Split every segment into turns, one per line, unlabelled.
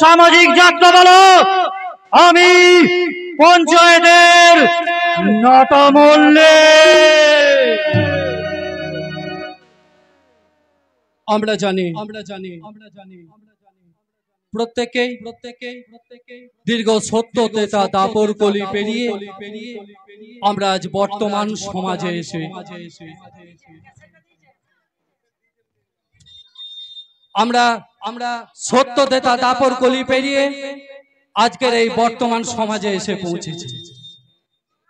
সামাজিক যাত্রা বলো আমি পঞ্চায়েতের নটমল্লে।
আমরা জানি প্রত্যেকেই দীর্ঘ সত্য তেতা দাপর কলি পেরিয়ে আমরা আজ বর্তমান সমাজে এসে আমরা সত্য তেতা দাপর কলি পেরিয়ে আজকের এই বর্তমান সমাজে এসে পৌঁছেছি।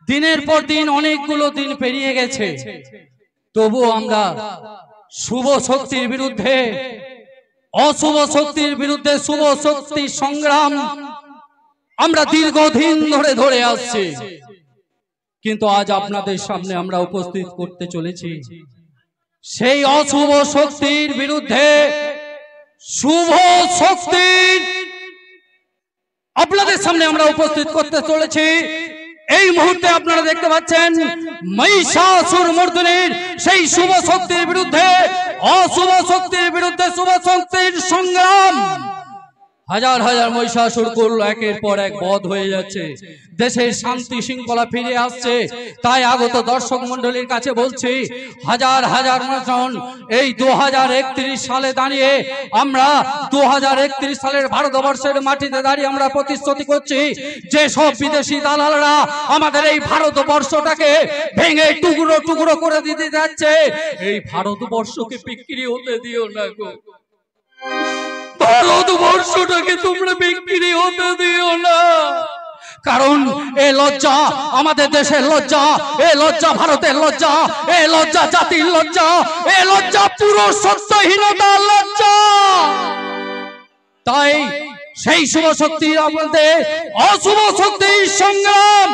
দিনের পর দিন অনেকগুলো দিন পেরিয়ে গেছে, তবু আমরা শুভ শক্তির বিরুদ্ধে অশুভ শক্তির বিরুদ্ধে শুভ শক্তির সংগ্রাম আমরা দীর্ঘদিন ধরে আসছি। কিন্তু আজ আপনাদের সামনে আমরা উপস্থিত করতে চলেছি সেই অশুভ শক্তির বিরুদ্ধে শুভ শক্তির আপনাদের সামনে আমরা উপস্থিত করতে চলেছি। এই মুহূর্তে আপনারা দেখতে পাচ্ছেন মহিষাসুর মর্দিনীর সেই শুভ শক্তির বিরুদ্ধে অশুভ শক্তির বিরুদ্ধে শুভ শক্তির সংগ্রাম। হাজার হাজার মহিষাসুর কুল একের পর এক বধ হয়ে যাচ্ছে, দেশের শান্তি শৃঙ্খলা ফিরে আসছে। তাই আগত দর্শক মন্ডলীর কাছে বলছি, হাজার হাজার মানুষ এই 2031 সালে দাঁড়িয়ে আমরা 2031 সালের ভারতবর্ষের মাটিতে দাঁড়িয়ে আমরা প্রতিশ্রুতি করছি যে সব বিদেশি দালালরা আমাদের এই ভারতবর্ষটাকে ভেঙে টুকরো টুকরো করে দিতে যাচ্ছে, এই ভারতবর্ষকে বিক্রি হতে দিও না গো। ভারতবর্ষটাকে তোমরা বিক্রি হতে দিও না, কারণ এ লজ্জা আমাদের দেশের লজ্জা, এ লজ্জা ভারতের লজ্জা, এ লজ্জা জাতির লজ্জা, এ লজ্জা পুরো সত্যহীনতার লজ্জা। তাই সেই শুভ শক্তির আমাদের অশুভ শক্তির সংগ্রাম।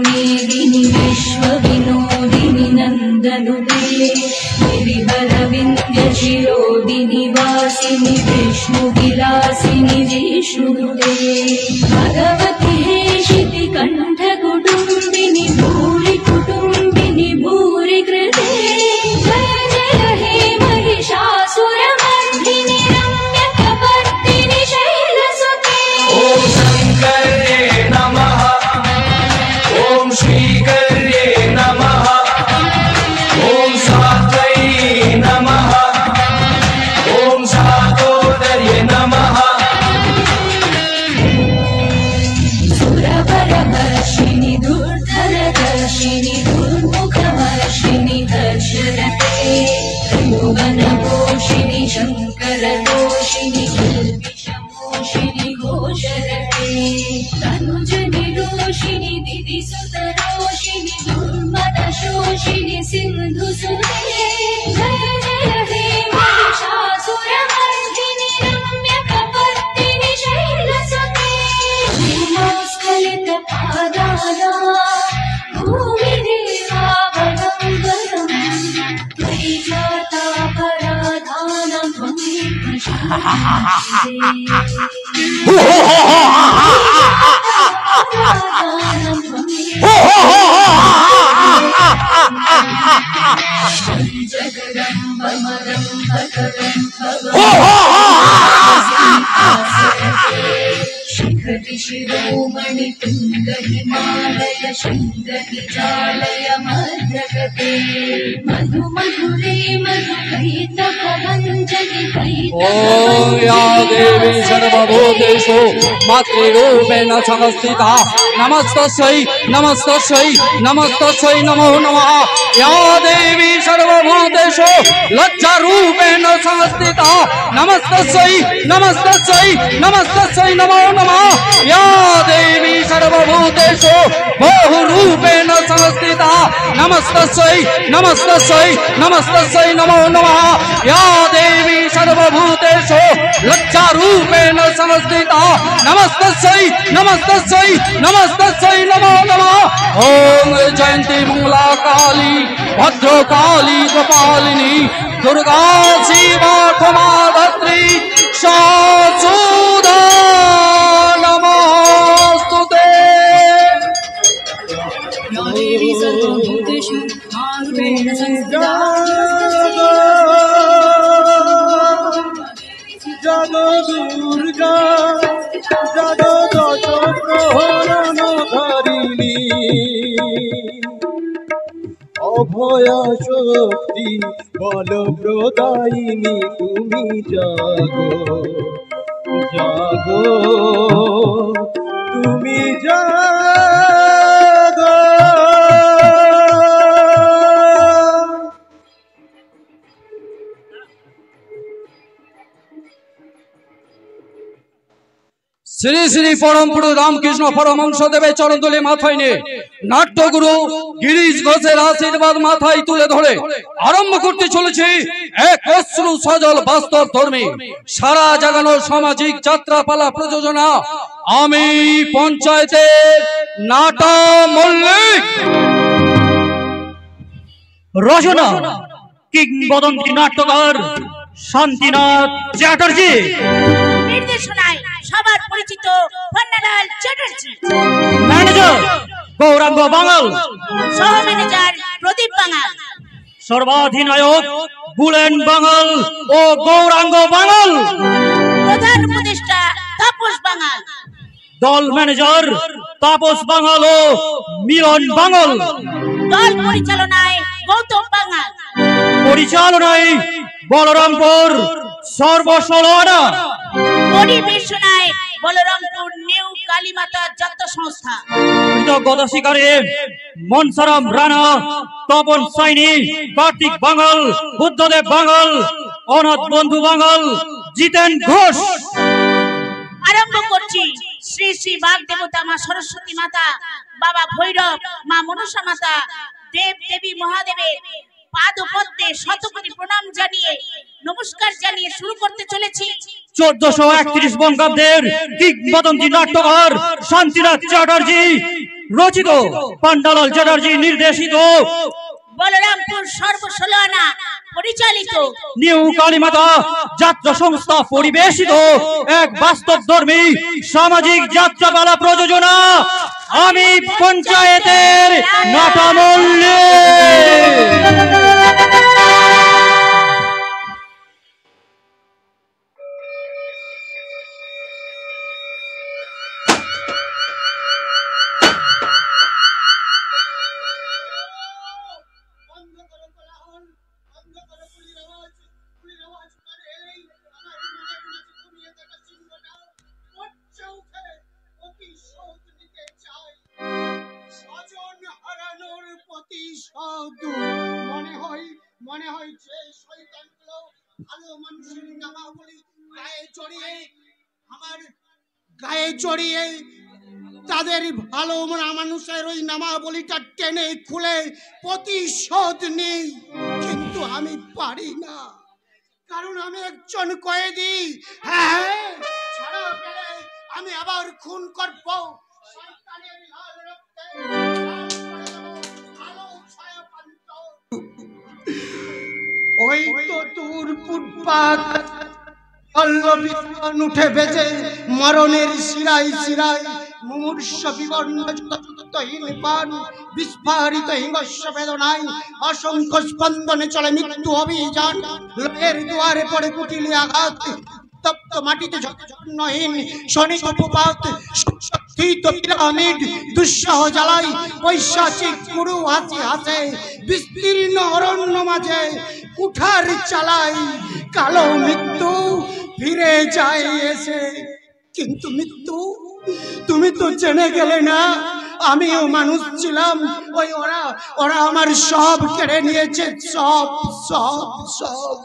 मेदिनी विश्व विनोदिनी नंदनुते गिरिवर विंध्य शिरोदिनी वासिनी विष्णु विलासिनी जिष्णुते भगवती हेशिति कंठ कुटुंबिनी भूरि कुटुंबिनी भूरि कृते जय जय हे महिषासुर मर्दिनी रम्य कपर्दिनी शैलसुते।
ओम शंकरे नमः, ओम श्रीकर्ये नमः, ओम सात्वै नमः, ओम सातोदर्ये नमः। सुरवरवर्षिणि दुर्धरदर्शिनि दुर्मुखवर्षिणि दर्शरते त्रिभुवनपोषिणि शङ्करदोषिणि किल्बिषमोषिणि घोषरते तनुजनि रोषिणि दिदिसुतरोषिणि दुर्मदशोषिणि सिन्धुसुते जय जय हे महिषासुरमर्दिनि रम्य कपर्दिनि शैलसुते। लीलास्खलितपादाना भूमिदेवावलम्बनम् त्वयि जातापराधानं त्वयि प्रशान्ते। शिखरि शिरोमणि तुंग हिमालय शृंगहि जालय मध्यगते मधु मधुरे मधु कैतवमञ्जनि
ओम या देवी सर्वभूतेषु मातृरूपेण संस्थिता नमस्तस्यै नमस्तस्यै नमस्तस्यै नमो नमः। या देवी सर्वभूतेषु लज्जारूपेण संस्थिता नमस्तस्यै नमस्तस्यै नमस्तस्यै नमो नमः। या देवी सर्वभूतेषु बहुरूपेण संस्थिता नमस्तस्यै नमस्तस्यै नमस्तस्यै नमो नमः। या देवी सर्वभूतेषु लज्जारूपेण संस्थिता नमस्तस्यै नमस्तस्यै नमस्तस्यै नमो नमः। ओम जयंती मंगला काली भद्रकाली कपालिनी दुर्गा शिवा क्षमा धत्री शाश्वता
দুর্গা জগদশ প্রহরণধারিণী অভয়া শক্তি বল প্রদায়িনী তুমি জাগো জাগো তুমি জাগো।
শ্রী শ্রী পরম পুরু রামকৃষ্ণ পরমহংস দেবের চরণতলে মাথায় নিয়ে নাট্যগুরু গিরিশ ঘোষের আশীর্বাদ মাথায় তুলে ধরে আরম্ভ করতে চলেছি এক অশ্রু সজল বাস্তব ধর্মী সারা জাগানো সামাজিক যাত্রাপালা প্রযোজনা আমি পঞ্চায়েতের নাটা মল্লিক।
রচনা কিংবদন্তি নাট্যকার শান্তিনাথ চ্যাটার্জি।
নির্দেশনায় সবার পরিচিত পন্নালাল চ্যাটার্জি।
ম্যানেজার গৌরাঙ্গ বাঙাল।
সহ ম্যানেজার প্রদীপ বাঙাল।
সর্বাধিনায়ক বুলেন বাঙাল ও গৌরাঙ্গ বাঙাল।
প্রধান উপদেষ্টা তাপস বাঙাল।
দল ম্যানেজার তাপস বাঙাল ও মিলন বাঙাল।
দল পরিচালনায় গৌতম বাঙাল।
পরিচালনায় বলরামপুর সর্বসলনা।
পরিবেশনায় বলরামপুর নিউ কালীমাতা যাত্রা সংস্থা।
কৃতজ্ঞতা স্বীকারে মনসারাম রানা, তপন সাইনি, কার্তিক বাঙাল, বুদ্ধদেব বাঙাল, অনাথ বন্ধু বাঙাল, জিতেন ঘোষ।
আরম্ভ করছি শ্রী শ্রী বাগ দেবতা মা সরস্বতী মাতা, বাবা ভৈরব, মা মনসা মাতা, দেব দেবী মহাদেবের পাদ পদ্মে শতকোটি প্রণাম জানিয়ে নমস্কার জানিয়ে শুরু করতে চলেছি
1431 বঙ্গাব্দের কিংবদন্তি নাট্যকার শান্তিনাথ চ্যাটার্জি রচিত, পান্ডালাল চ্যাটার্জি নির্দেশিত,
বলরামপুর সর্বসলনা পরিচালিত,
নিউ কালীমাতা যাত্রা সংস্থা পরিবেশিত এক বাস্তবধর্মী সামাজিক যাত্রাপালা প্রযোজনা আমি পঞ্চায়েতের নাটা মল্লিক।
মনে হয় যে শয়তানগুলো ভালো মানুষের নামাবলী গায়ে জড়িয়ে তাদের ভালো মানুষের ওই নামাবলীটা টেনে খুলে প্রতিশোধ নেই, কিন্তু আমি পারি না, কারণ আমি একজন কয়েদি। হ্যাঁ, ছাড়া পেলে আমি আবার খুন করব, শয়তানের লাল রক্তে ওই তো দূর ফুটপাত উঠে বেজে মরণের শিরায় শিরায় মুমূর্ষ বিবর্ণ বিস্ফারিত হিংস্র বেদনায় অসংখ্য স্পন্দনে চলে মৃত্যু অভিযান। লোকের দুয়ারে পড়ে কুটিলে আঘাত, তপ্ত মাটিতে যত্নহীন শনিক উপপাত, সুশক্তিত পিরামিড দুঃসহ জ্বালাই পৈশাচিক গুরু হাসি হাসে বিস্তীর্ণ অরণ্য মাঝে কুঠার চালাই কালো মৃত্যু ফিরে যায় এসে। কিন্তু মৃত্যু, তুমি তো জেনে গেলে না আমিও মানুষ ছিলাম, ওই ওরা আমার সব কেড়ে নিয়েছে, সব সব সব।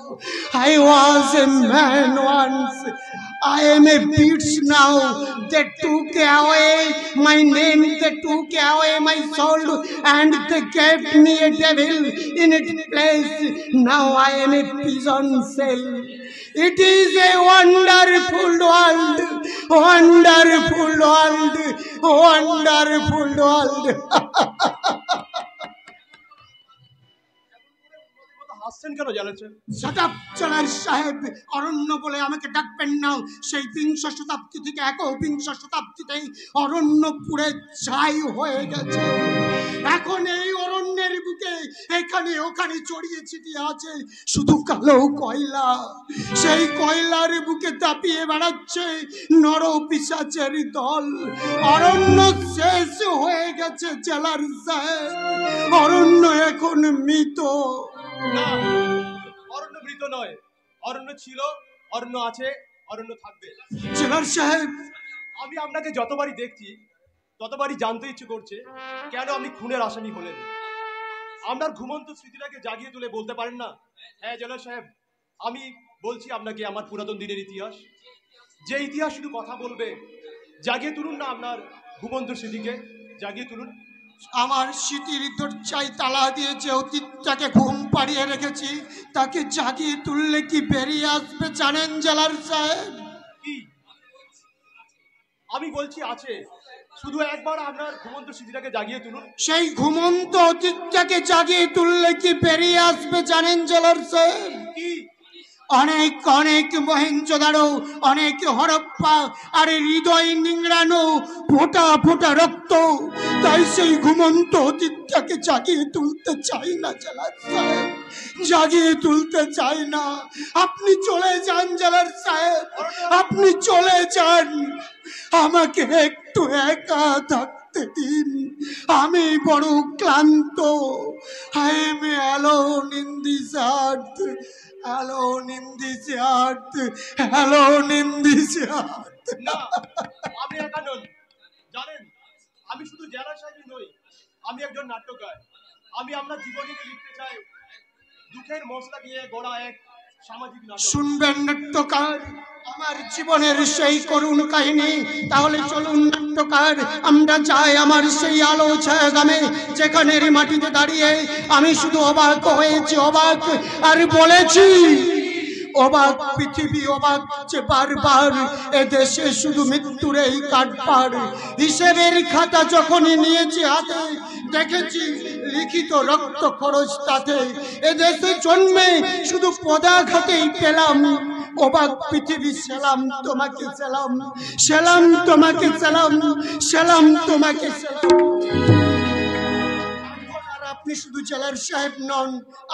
I was a man once, I am a beast now. They took away my name, they took away my soul, and they gave me a devil in its place. Now I am a prison cell. It is a wonderful world, wonderful world, wonderful world.
হাসছেন কেন জানাচ্ছেন?
শতাব জেলার সাহেব, অরণ্য বলে আমাকে ডাকবেন না। সেই বিংশ শতাব্দী থেকে একবিংশ শতাব্দীতে অরণ্য পুড়ে ছাই হয়ে গেছে। এখন এই অরণ্যের বুকে এখানে ওখানে ছড়িয়ে ছিটিয়ে আছে শুধু কালো কয়লা। সেই কয়লার বুকে দাপিয়ে বেড়াচ্ছে নর পিশাচের দল। অরণ্য শেষ হয়ে গেছে জেলার সাহেব, অরণ্য এখন মৃত।
না, অরণ্য মৃত নয়, অরণ্য ছিল, অরণ্য আছে, অরণ্য থাকবে।
জেলার সাহেব,
আমি আপনাকে যতবারই দেখছি ততবারই জানতে ইচ্ছে করছে কেন আপনি খুনের আসামি হলেন। আপনার ঘুমন্ত স্মৃতিটাকে জাগিয়ে তুলে বলতে পারেন না? হ্যাঁ জেলার সাহেব, আমি বলছি আপনাকে আমার পুরাতন দিনের ইতিহাস, যে ইতিহাস শুধু কথা বলবে। জাগিয়ে তুলুন না আপনার ঘুমন্ত স্মৃতিকে, জাগিয়ে তুলুন।
আমার স্মৃতির দরজায় তালা দিয়েছে, অতীতটাকে ঘুম পাড়িয়ে রেখেছি, তাকে জাগিয়ে তুললে কি বেরিয়ে আসবে জানেন জেলার সাহেব?
কি? আমি বলছি আছে, শুধু একবার আপনার ঘুমন্ত স্মৃতিটাকে জাগিয়ে তুলুন।
সেই ঘুমন্ত অতীতটাকে জাগিয়ে তুললে কি বেরিয়ে আসবে জানেন জেলার সাহেব?
কি?
অনেক অনেক মহেঞ্জোদারো, অনেক হরপ্পা, আর হৃদয় নিংড়ানো ফোঁটা ফোঁটা রক্ত। তাই সেই ঘুমন্ত অতীতটাকে জাগিয়ে তুলতে চাই না জেলার সাহেব, জাগিয়ে তুলতে চাই না। আপনি চলে যান জেলার সাহেব, আপনি চলে যান, আমাকে একটু একা থাকতে দিন। আমি বড় ক্লান্ত। I am alone in this earth, alone in this earth, alone in this earth.
না, আপনি একা নন। জানেন, আমি শুধু জেলা সাহেবই নই, আমি একজন নাট্যকার। আমি আপনার জীবনীকে লিখতে চাই দুঃখের মশলা দিয়ে গড়া এক সামাজিক নাটক।
শুনবেন নাট্যকার আমার জীবনের সেই করুণ কাহিনী? তাহলে চলুন নাট্যকার, আমরা যাই আমার সেই আলো ছায়া গ্রামে, যেখানের মাটিতে দাঁড়িয়ে আমি শুধু অবাক হয়েছি, অবাক আর বলেছি অবাক পৃথিবী, অবাক যে বারবার এ দেশে শুধু মৃত্যুর এই কাঠপার। হিসেবের খাতা যখনই নিয়েছি হাতে, দেখেছি লিখিত রক্ত খরচ তাতে। এ দেশে জন্মে শুধু পদাঘাতেই পেলাম অবাক পৃথিবী। সেলাম তোমাকে, সেলাম, সেলাম তোমাকে, সেলাম, সেলাম তোমাকে, সেলাম। আপনি শুধু জেলার সাহেব নন,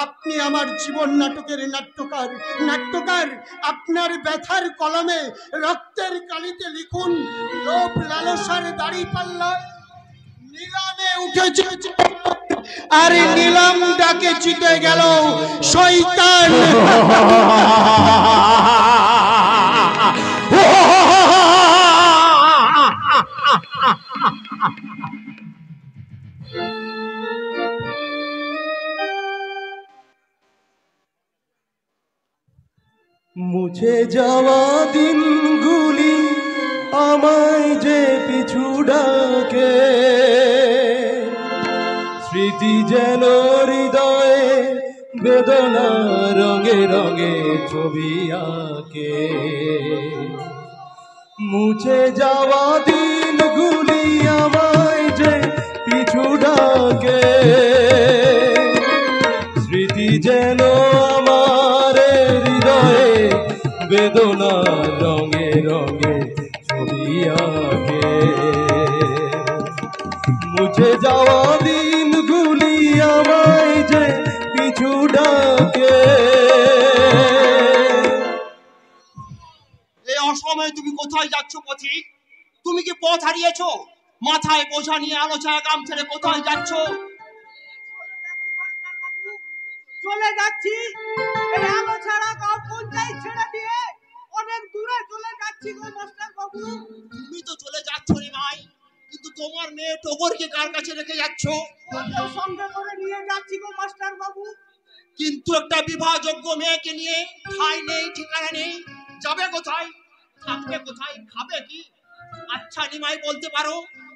আপনি আমার জীবন নাটকের নাট্যকার। নাট্যকার, আপনার ব্যথার কলমে রক্তের কালিতে লিখুন, লোভ লালসার দাড়ি পাল্লায় নিলামে উঠেছে, আর নিলাম ডাকে জিতে গেল শয়তান।
মুছে যাওয়া দিনগুলি আমায় যে পিছু ডাকে, স্মৃতি যেন হৃদয়ে বেদনা রঙে রঙে ছবি আঁকে। মুছে যাওয়া দিনগুলি আমায় যে পিছু ডাকে, স্মৃতি যেন আমার হৃদয়ে বেদনা রঙে রঙে ছবি আঁকে। মুছে যাওয়া দিনগুলি আমায় যে পিছু ডাকে।
এই অসময়ে তুমি কোথায় যাচ্ছ পথিক? তুমি কি পথ হারিয়েছো? মাথায় বোঝা নিয়ে আলো ছায়া গ্রাম ছেড়ে কোথায় যাচ্ছ?
চলে যাচ্ছি এই আলো ছাড়া গাঁও পঞ্চায়েত ছেড়ে দিয়ে অনেক দূরে চলে যাচ্ছি গো মাস্টার বাবু।
তুমি তো চলে যাচ্ছ রে ভাই, কিন্তু তোমার মেয়ে টগরকে কার কাছে রেখে যাচ্ছ?
ওকেও সঙ্গে করে নিয়ে যাচ্ছি গো মাস্টার বাবু।
কিন্তু একটা বিবাহযোগ্য মেয়েকে নিয়ে ঠাঁই নেই, ঠিকানা নেই, যাবে কোথায়, থাকবে কোথায়, খাবে কি? আচ্ছা নিমাই, বলতে পারো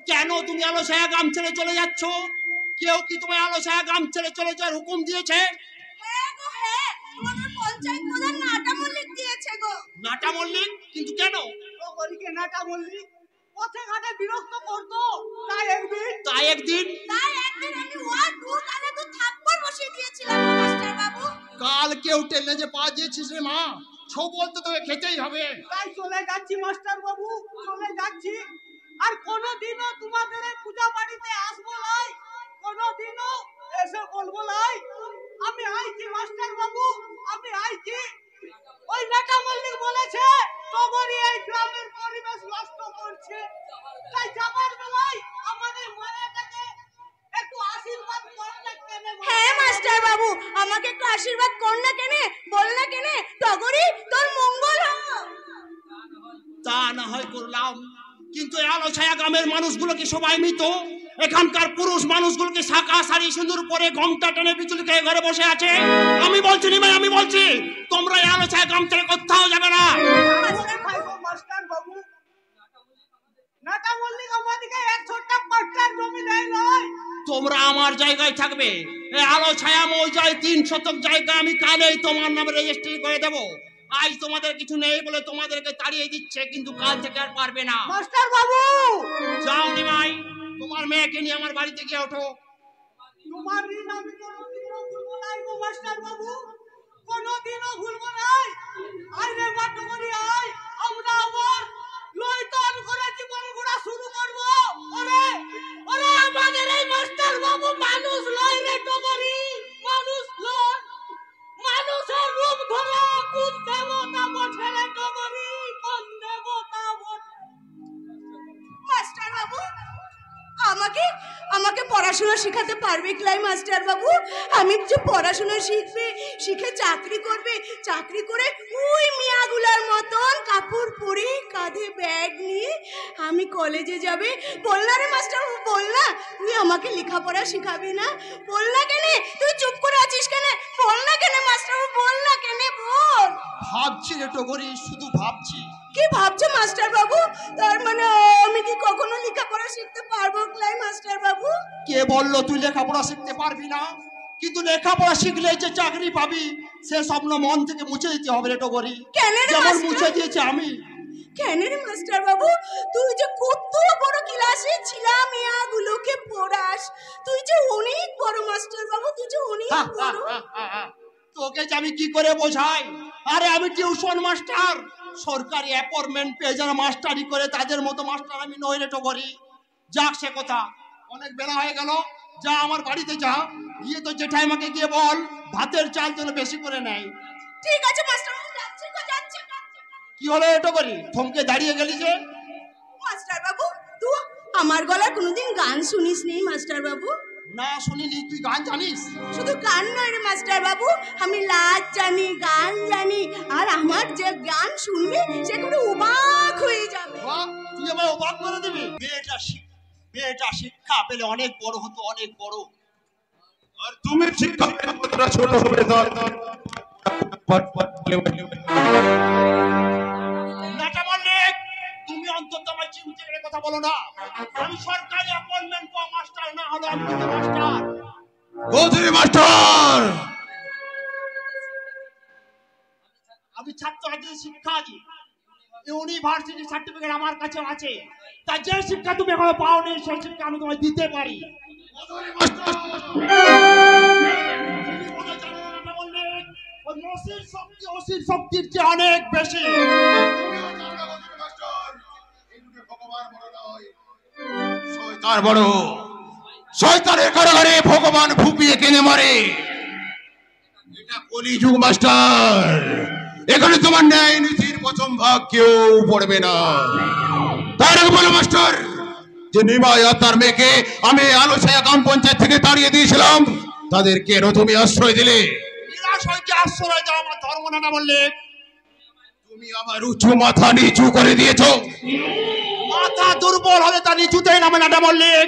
কেন তুমি আলো ছায়া গ্রাম ছেড়ে চলে যাচ্ছ? কেউ কি তোমায় আলো ছায়া গ্রাম ছেড়ে চলে যাওয়ার হুকুম দিয়েছে?
হ্যাঁ গো হ্যাঁ, তোমাদের পঞ্চায়েত প্রধান নাটা মল্লিক দিয়েছে গো।
নাটা মল্লিক? কিন্তু কেন?
টগরকে নাটা মল্লিক পথে ঘাটে বিরক্ত করতো, তাই একদিন
আমি ওয়ার্ড 2 কানে তো থাপ্পড় বসিয়ে দিয়েছিলাম গো মাস্টার বাবু।
কাল কেউ টেনে যে পা দিয়েছিস রে মা, ছবল তো তোকে খেতেই হবে।
তাই চলে যাচ্ছি মাস্টার বাবু, চলে যাচ্ছি। আর কোনোদিনও তোমাদের এই পূজা বাড়িতে আসবো নাই, কোনোদিনও এসে বলবো নাই আমি আইছি মাস্টার বাবু, আমি আইছি। ওই নাটা মল্লিক বলেছে টগরি এই গ্রামের পরিবেশ নষ্ট করছে, তাই যাবার বেলায় আমাদের মায়েরটাকে একটু আশীর্বাদ কর না কেন?
হ্যাঁ মাস্টার বাবু, আমাকে একটু আশীর্বাদ কর না কেনে, বল না কেনে টগরি তোর মঙ্গল হোক।
তা না হয় করলাম, কিন্তু এই আলো ছায়া গ্রামের মানুষগুলোকে সবাই মৃত। এখানকার পুরুষ মানুষগুলোকে শাখা শাড়ি সুন্দর পরে ঘোমটা টেনে বিচুলি খেয়ে ঘরে বসে আছে। আমি বলছি নিমাই, আমি বলছি তোমরা এই আলো ছায়া গ্রাম থেকে কোথাও যাবে না।
মাস্টার বাবু, নাটা মল্লিক আমাদেরকে 100টা পাট্টার জমি দেয় নয়।
তোমরা আমার জায়গায় থাকবে। এই আলো ছায়া মৌজায় 3 শতক জায়গা আমি কালেই তোমার নামে রেজিস্ট্রি করে দেবো। আজ তোমাদের কিছু নেই বলে তোমাদেরকে তাড়িয়ে দিচ্ছে, কিন্তু কাল থেকে আর পারবে না।
মাস্টার বাবু
যাও নিমাই, তোমার মেয়েকে নিয়ে আমার বাড়িতে গিয়ে ওঠো।
তোমার ঋণ আমি কোনোদিনও ভুলবো নাই গো মাস্টার বাবু, কোনোদিনও ভুলবো নাই। আয় রে বাটো করি আয়, আমরা আবার লয়তন করে জীবন গড়া শুরু করব। ওরে ওরে আমাদের এই মাস্টার বাবু মানুষ লয় রে টগরি, মানুষ লয়। মানুষের রূপ ধরে কোন দেবতা বসে রে টগরি, কোন দেবতা বসে।
মাস্টার বাবু আমাকে আমাকে পড়াশোনা শেখাতে পারবে ক্লাই মাস্টার বাবু? আমি যে পড়াশোনা শিখবে, শিখে চাকরি করবে, চাকরি করে ওই মিয়াগুলার মতন কাপড় পরে কাঁধে ব্যাগ নিয়ে আমি কলেজে যাবে। বল না রে মাস্টার বাবু, বল না তুই আমাকে লেখাপড়া শিখাবি না? বল না কেনে, তুই চুপ করে আছিস কেনে? বল না কেনে মাস্টার বাবু, বল না কেনে, বল।
ভাবছি রে টগরি, শুধু ভাবছি।
কি ভাবছো মাস্টার বাবু? তার মানে আমি কি কখনো লেখাপড়া শিখতে পারবো ক্লাই মাস্টার বাবু?
কে বললো তুই লেখাপড়া শিখতে পারবি না? কিন্তু লেখাপড়া শিখলে যে চাকরি পাবি সে স্বপ্ন মন থেকে মুছে দিতে হবে রে টগরি,
কেন রে
যেমন
মাস্টার?
মুছে দিয়েছি আমি।
কেন রে মাস্টার বাবু, তুই যে কত বড় ক্লাসে ছিলা মেয়াগুলোকে পড়াস, তুই যে অনেক বড় মাস্টার বাবু, তুই যে অনেক বড়।
তোকে যে আমি কি করে বোঝাই? আরে আমি টিউশন মাস্টার, সরকারি অ্যাপয়েন্টমেন্ট পেয়ে যারা মাস্টারি করে তাদের মতো মাস্টার আমি নই রে টগরি। যাক সে কথা, অনেক বেলা হয়ে গেল, যা আমার বাড়িতে যা, গিয়ে তো জেঠাইমাকে গিয়ে বল ভাতের চাল যেন বেশি করে নেয়।
ঠিক আছে মাস্টার বাবু, যাচ্ছি গো, যাচ্ছি।
কি হলো এটো করি থমকে দাঁড়িয়ে গেলি যে?
মাস্টার বাবু তুই আমার গলায় কোনোদিন গান শুনিস নি মাস্টার বাবু?
না শুনিনি। তুই গান জানিস?
শুধু গান নয় রে মাস্টার বাবু, আমি লাজ জানি, গান জানি। আর আমার যে গান শুনবে সে করে অবাক হয়ে যাবে।
বাহ, তুই আমায় অবাক করে দিবি। মেয়েটা শিক্ষা পেলে অনেক বড় হতো, অনেক বড়।
আর তুমি শিক্ষা পেলে কতটা ছোট হবে?
নাটা মল্লিক, তুমি অন্তত আমার চিমটে করে কথা বলো না। আমি সরকারি অ্যাপয়েন্টমেন্ট পাওয়া মাস্টার না হলো আমি কিন্তু মাস্টার।
গোধূলি মাস্টার,
আমি ছাত্রছাত্রীদের শিক্ষা দিই। ইউনিভার্সিটি সার্টিফিকেট আমার কাছে আছে। তা যে শিক্ষা তুমি এখনো পাওনি সেই শিক্ষা আমি তোমায় দিতে পারি। অসির শক্তির চেয়ে অনেক বেশি।
শয়তান বড়, শয়তানের কারাগারে ভগবান ফুপিয়ে কেনে মারে। এটা কলিযুগ মাস্টার, এখানে তোমার ন্যায় নীতির প্রথম ভাগ কেউ পড়বে না। তার আগে বলো মাস্টার, যে নিমাই আর তার মেয়েকে আমি আলো ছায়া গ্রাম পঞ্চায়েত থেকে তাড়িয়ে দিয়েছিলাম, তাদের কেন তুমি আশ্রয় দিলে?
নিরাশয়কে আশ্রয় দেওয়া আমার ধর্ম না বললে?
তুমি আমার উঁচু মাথা নিচু করে দিয়েছো।
মাথা দুর্বল হলে তা নিচুতেই নামে নাটা মল্লিক।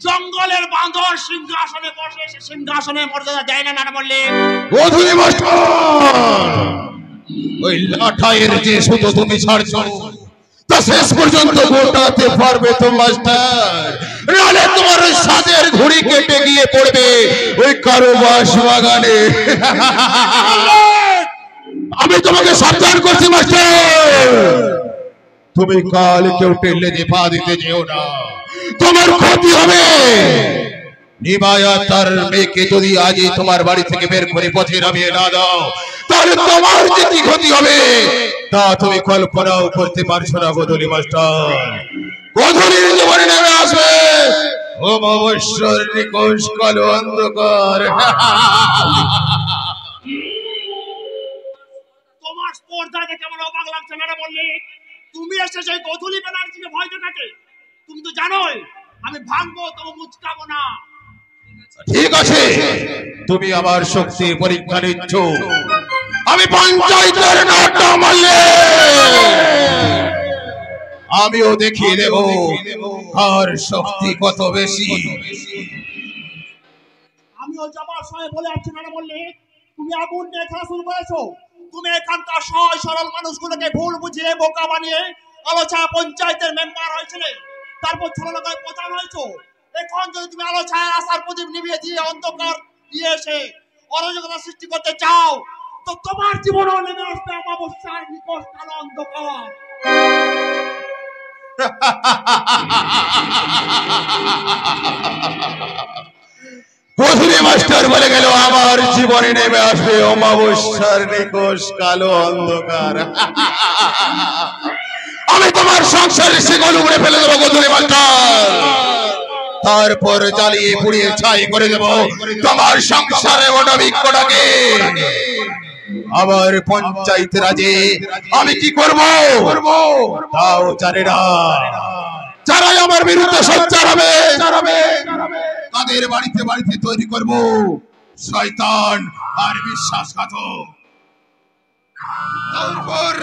জঙ্গলের বাঁদর সিংহাসনে বসে সে সিংহাসনে মর্যাদা দেয় না নাটা মল্লিক।
গোধূলি মাস্টার, ওই লাঠাইয়ের যে শুধু তুমি ছাড়ছো তা শেষ পর্যন্ত গোটাতে পারবে তো মাস্টার? নাহলে তোমার ওই সাদের ঘুড়ি কেটে গিয়ে পড়বে ওই কারো বাস বাগানে। আমি তোমাকে সাবধান করছি মাস্টার, তুমি কাল কেউ টেলে যে পা দিতে যেও না, তোমার ক্ষতি হবে। নিমায়া তার মেয়েকে যদি আজই তোমার বাড়ি থেকে বের করে পথে নামিয়ে না দাও, তাহলে তোমার যে কি ক্ষতি হবে তা তুমি কল্পনাও করতে পারছো না গোধূলি মাস্টার। গোধূলির জীবনে নেমে আসবে অমাবস্যার নিকষ কালো অন্ধকার।
তোমার স্পর্ধা দেখে আমার অবাক লাগছে ম্যাডাম বললি তুমি এসে সেই গোধূলি ব্যানার্জিকে ভয় দেখাতে। তুমি তো জানোই আমি ভাঙবো তবু মুচকাবো না।
ঠিক আছে, তুমি আমার শক্তির পরীক্ষা নিচ্ছ। আমি পঞ্চায়েতের নাটক মারলে আমিও দেখিয়ে দেব আর শক্তি কত বেশি।
আমিও যাবার সময় বলে আসছি ম্যাডাম বললি তুমি আগুন নিয়ে খেলা শুরু করেছো। তুমি এখানকার সহজ সরল মানুষগুলোকে ভুল বুঝিয়ে বোকা বানিয়ে আলোচনা পঞ্চায়েতের মেম্বার হয়েছিলে, তারপর ছোট লোকের প্রধান হয়েছো। এখন যদি তুমি আলোচনায় আসার প্রদীপ নিভিয়ে দিয়ে অন্ধকার দিয়ে এসে অরাজকতা সৃষ্টি করতে চাও, তো তোমার জীবনও নেমে আসবে অমাবস্যার নিকষ কালো অন্ধকার।
গোধূলি মাস্টার বলে গেল আমার জীবনে নেমে আসবে অমাবস্যার নিকষ কালো অন্ধকার। আমি তোমার সংসারের শিকল উপরে ফেলে দেবো গোধূলি মাস্টার, তারপর জ্বালিয়ে পুড়িয়ে ছাই করে দেব তোমার সংসারে ওটা বৃক্ষটাকে। আবার পঞ্চায়েত রাজে আমি কি করব তাও জানে না। যারাই আমার বিরুদ্ধে সোচ্চার হবে তাদের বাড়িতে বাড়িতে তৈরি করব শয়তান আর বিশ্বাসঘাতক। তারপর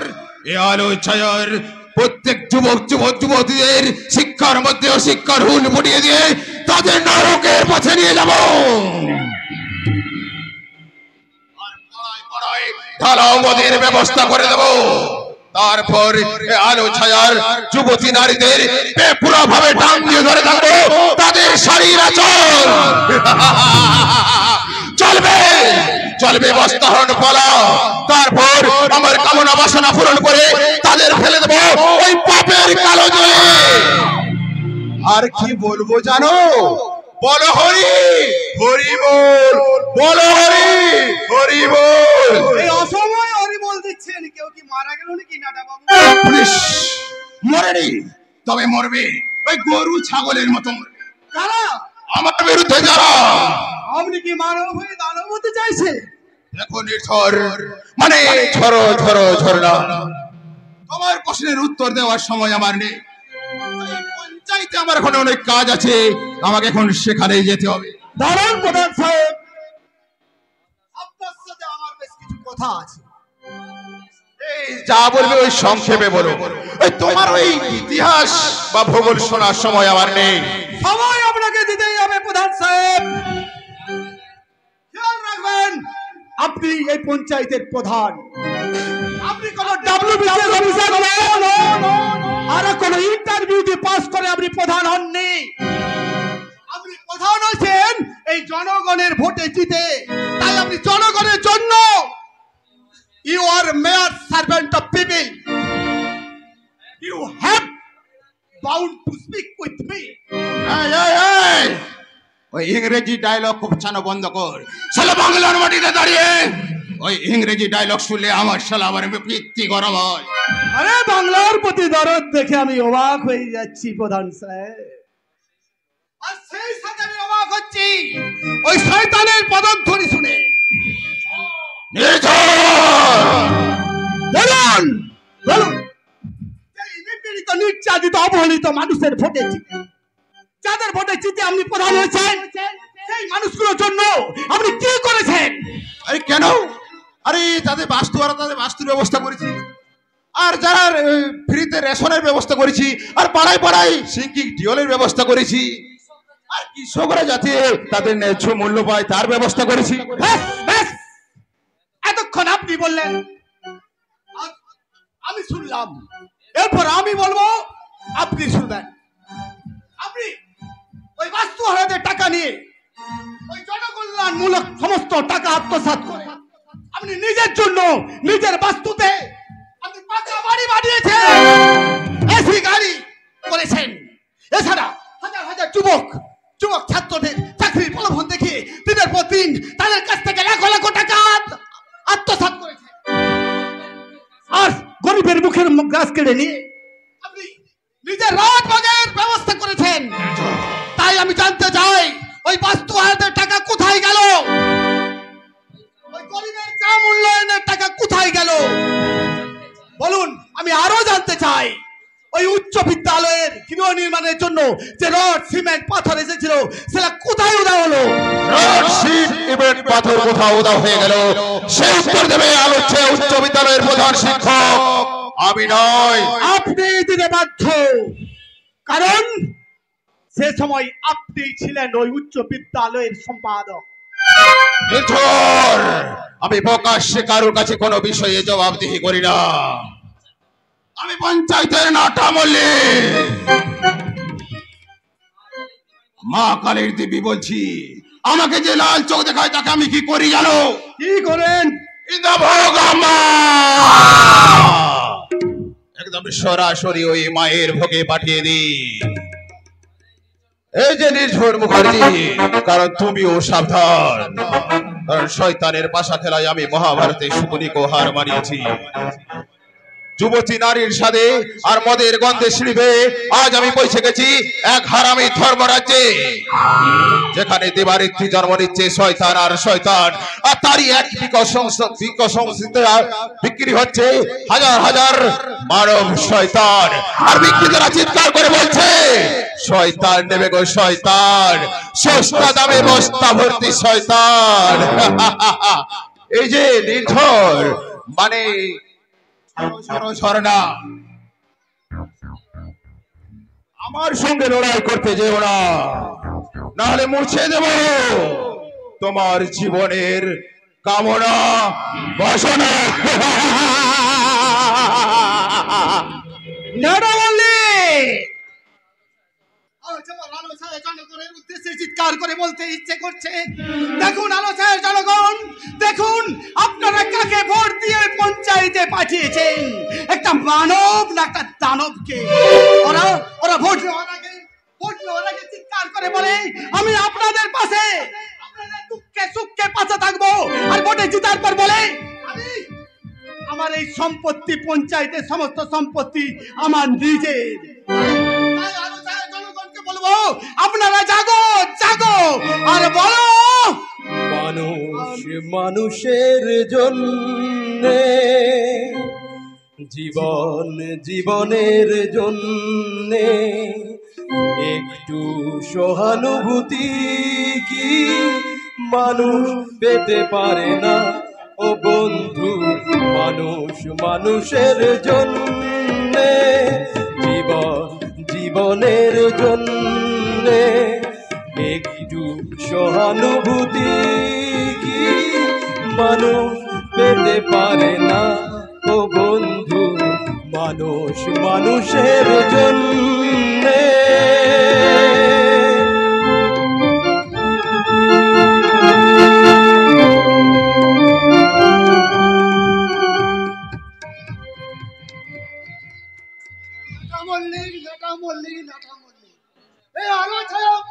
এ আলোচনার প্রত্যেক যুবক যুবতীদের শিক্ষার মধ্যে শিক্ষার হুল ফুটিয়ে দিয়ে তাদের নরকের পথে নিয়ে যাব। ঢালাওদের ব্যবস্থা করে দেব। তারপর আলো ছায়ার যুবতী নারীদের পুরো ভাবে টান দিয়ে ধরে থাকবো, তাদের শাড়ির আঁচল চলবে চলবে বস্ত্রহরণ পালা। তারপর আমার কামনা বাসনা পূরণ করে তাদের ফেলে দেবো ওই পাপের কালো জলে। আর কি বলবো জানো? বলো হরি হরি বল, বলো হরি হরি বল।
এই অসময় হরি বল দিচ্ছেন, কেউ কি মারা গেল নাকি নাটা বাবু?
মরেনি, তবে মরবে ওই গরু ছাগলের মতো।
কারা?
আমার বিরুদ্ধে যারা।
আপনি কি মানব হয়ে দানব হতে চাইছে?
দেখো নির্ঝর মানে ঝরো ঝরো ঝরনা। তোমার প্রশ্নের উত্তর দেওয়ার সময় আমার নেই। পঞ্চায়েতে আমার এখন অনেক কাজ আছে, আমাকে এখন সেখানেই যেতে হবে।
দাঁড়ান প্রধান সাহেব, আপনার সাথে আমার বেশ কিছু কথা আছে।
এই যা বলবে ওই সংক্ষেপে বলো। ওই তোমার ওই ইতিহাস বা ভূগোল শোনার সময় আমার নেই।
সময় আপনাকে দিতেই হবে প্রধান সাহেব। খেয়াল রাখবেন, আপনি এই পঞ্চায়েতের প্রধান। আপনি কোন ডব্লিউবিসিএস অফিসার নন, আর কোন ইন্টারভিউ দিয়ে পাস করে আপনি প্রধান হননি। আপনি প্রধান হয়েছেন এই জনগণের ভোটে জিতে। তাই আপনি জনগণের জন্য, you are mayor servant of people, you have bound to speak with me.
ওই ইংরেজি ডায়লগ খুব ছানো বন্ধ কর। শালা বাংলার মাটিতে দাঁড়িয়ে ওই ইংরেজি ডায়লগ শুনলে আমার শালা আমার পিত্তি গরম হয়।
আরে বাংলার প্রতি দরদ দেখে আমি অবাক হয়ে যাচ্ছি প্রধান সাহেব। আর সেই সাথে আমি অবাক হচ্ছি ওই শয়তানের পদধ্বনি শুনে। বলুন বলুন, এই নিপীড়িত নির্যাতিত অবহেলিত মানুষের ভোটে জিতে, যাদের ভোটে জিতে আপনি প্রধান হয়েছেন, সেই মানুষগুলোর জন্য আপনি কি করেছেন?
আরে কেন? আরে তাদের বাস্তু আর তাদের বাস্তুর ব্যবস্থা করেছি, আর যারা ফ্রিতে রেশনের ব্যবস্থা করেছি, আর পাড়ায় পাড়ায় সিঙ্কিং টিউলের ব্যবস্থা করেছি, আর কৃষকরা যাতে তাদের ন্যায্য মূল্য পায় তার ব্যবস্থা করেছি।
এতক্ষণ আপনি বললেন, আমি শুনলাম, এরপর আমি বলবো, আপনি শুনবেন। আপনি ওই বাস্তুহারাদের টাকা নিয়ে ওই জনকল্যাণমূলক সমস্ত টাকা আত্মসাৎ করে আপনি নিজের জন্য নিজের বাস্তুতে আপনি পাকা বাড়ি বানিয়েছেন, এসি গাড়ি করেছেন। এছাড়া হাজার হাজার যুবক ছাত্রদের চাকরির
কেড়ে নিয়ে আপনি নিজের রাজভাগের ব্যবস্থা করেছেন। তাই আমি জানতে চাই ওই বাস্তু আয়াতের টাকা কোথায় গেল? ওই গরিবের গ্রাম উন্নয়নের টাকা কোথায় গেল বলুন। আমি আরো জানতে চাই ওই উচ্চ বিদ্যালয়ের গৃহ নির্মাণের জন্য যে রড সিমেন্ট পাথর এসেছিল সেটা কোথায় উদা হলো?
রড সিমেন্ট পাথর কোথাও উদা হয়ে গেল সে উত্তর দেবে আলোচ্য উচ্চ বিদ্যালয়ের প্রধান শিক্ষক আমি নয়।
আপনি দিতে বাধ্য, কারণ সে সময় আপনি ছিলেন ওই উচ্চ বিদ্যালয়ের সম্পাদক।
আমি প্রকাশ্যে কারোর কাছে কোনো বিষয়ে জবাবদিহি করি না। আমি পঞ্চায়েতের নাটা মল্লিক, মা কালীর দিবি বলছি। আমাকে যে লাল চোখ দেখায় তাকে আমি কি করি জানো?
কি করেন?
একদম সরাসরি ওই মায়ের ভোগে পাঠিয়ে দিই। এই যে নির্ঝর মুখার্জি, কারণ তুমিও সাবধান, কারণ শয়তানের পাশা খেলায় আমি মহাভারতে শকুনিকে হার মানিয়েছি। যুবতী নারীর সাথে আর মদের গন্ধে শিড়বে আজ আমি পৌঁছে গেছি এক হারামি ধর্মরাজ্যে, যেখানে দেবারিত্রী জন্ম নিচ্ছে শয়তান আর শয়তান, আর তারই এক বিক্রি হচ্ছে হাজার হাজার মানব শয়তান। আর বিক্রেতারা চিৎকার করে বলছে শয়তান নেবে গো শয়তান, সস্তা দামে বস্তা ভর্তি শয়তান। এই যে নির্ঝর মানে না, আমার সঙ্গে লড়াই করতে যেও না, নাহলে মুছে দেব তোমার জীবনের কামনা বাসনা।
জনগণের উদ্দেশ্যে চিৎকার করে বলতে ইচ্ছে করছে, দেখুন আলোচনার জনগণ, দেখুন আপনারা কাকে ভোট দিয়ে পঞ্চায়েতে পাঠিয়েছেন, একটা মানব না একটা দানবকে? ওরা ভোট নেওয়ার আগে চিৎকার করে বলে আমি আপনাদের পাশে, আপনাদের দুঃখে সুখে পাশে থাকবো, আর ভোটে জিতার পর বলে আমার এই সম্পত্তি, পঞ্চায়েতের সমস্ত সম্পত্তি আমার নিজের। বলবো আপনারা জাগো জাগো আর বলো
মানুষ মানুষের জন্য, জীবন জীবনের জন্য একটু সহানুভূতি কি মানুষ পেতে পারে না? ও বন্ধু, মানুষ মানুষের জন্য, জীবন জীবনের জন্য একটু সহানুভূতি কি মানুষ পেতে পারে না? ও বন্ধু, মানুষ মানুষের জন্য।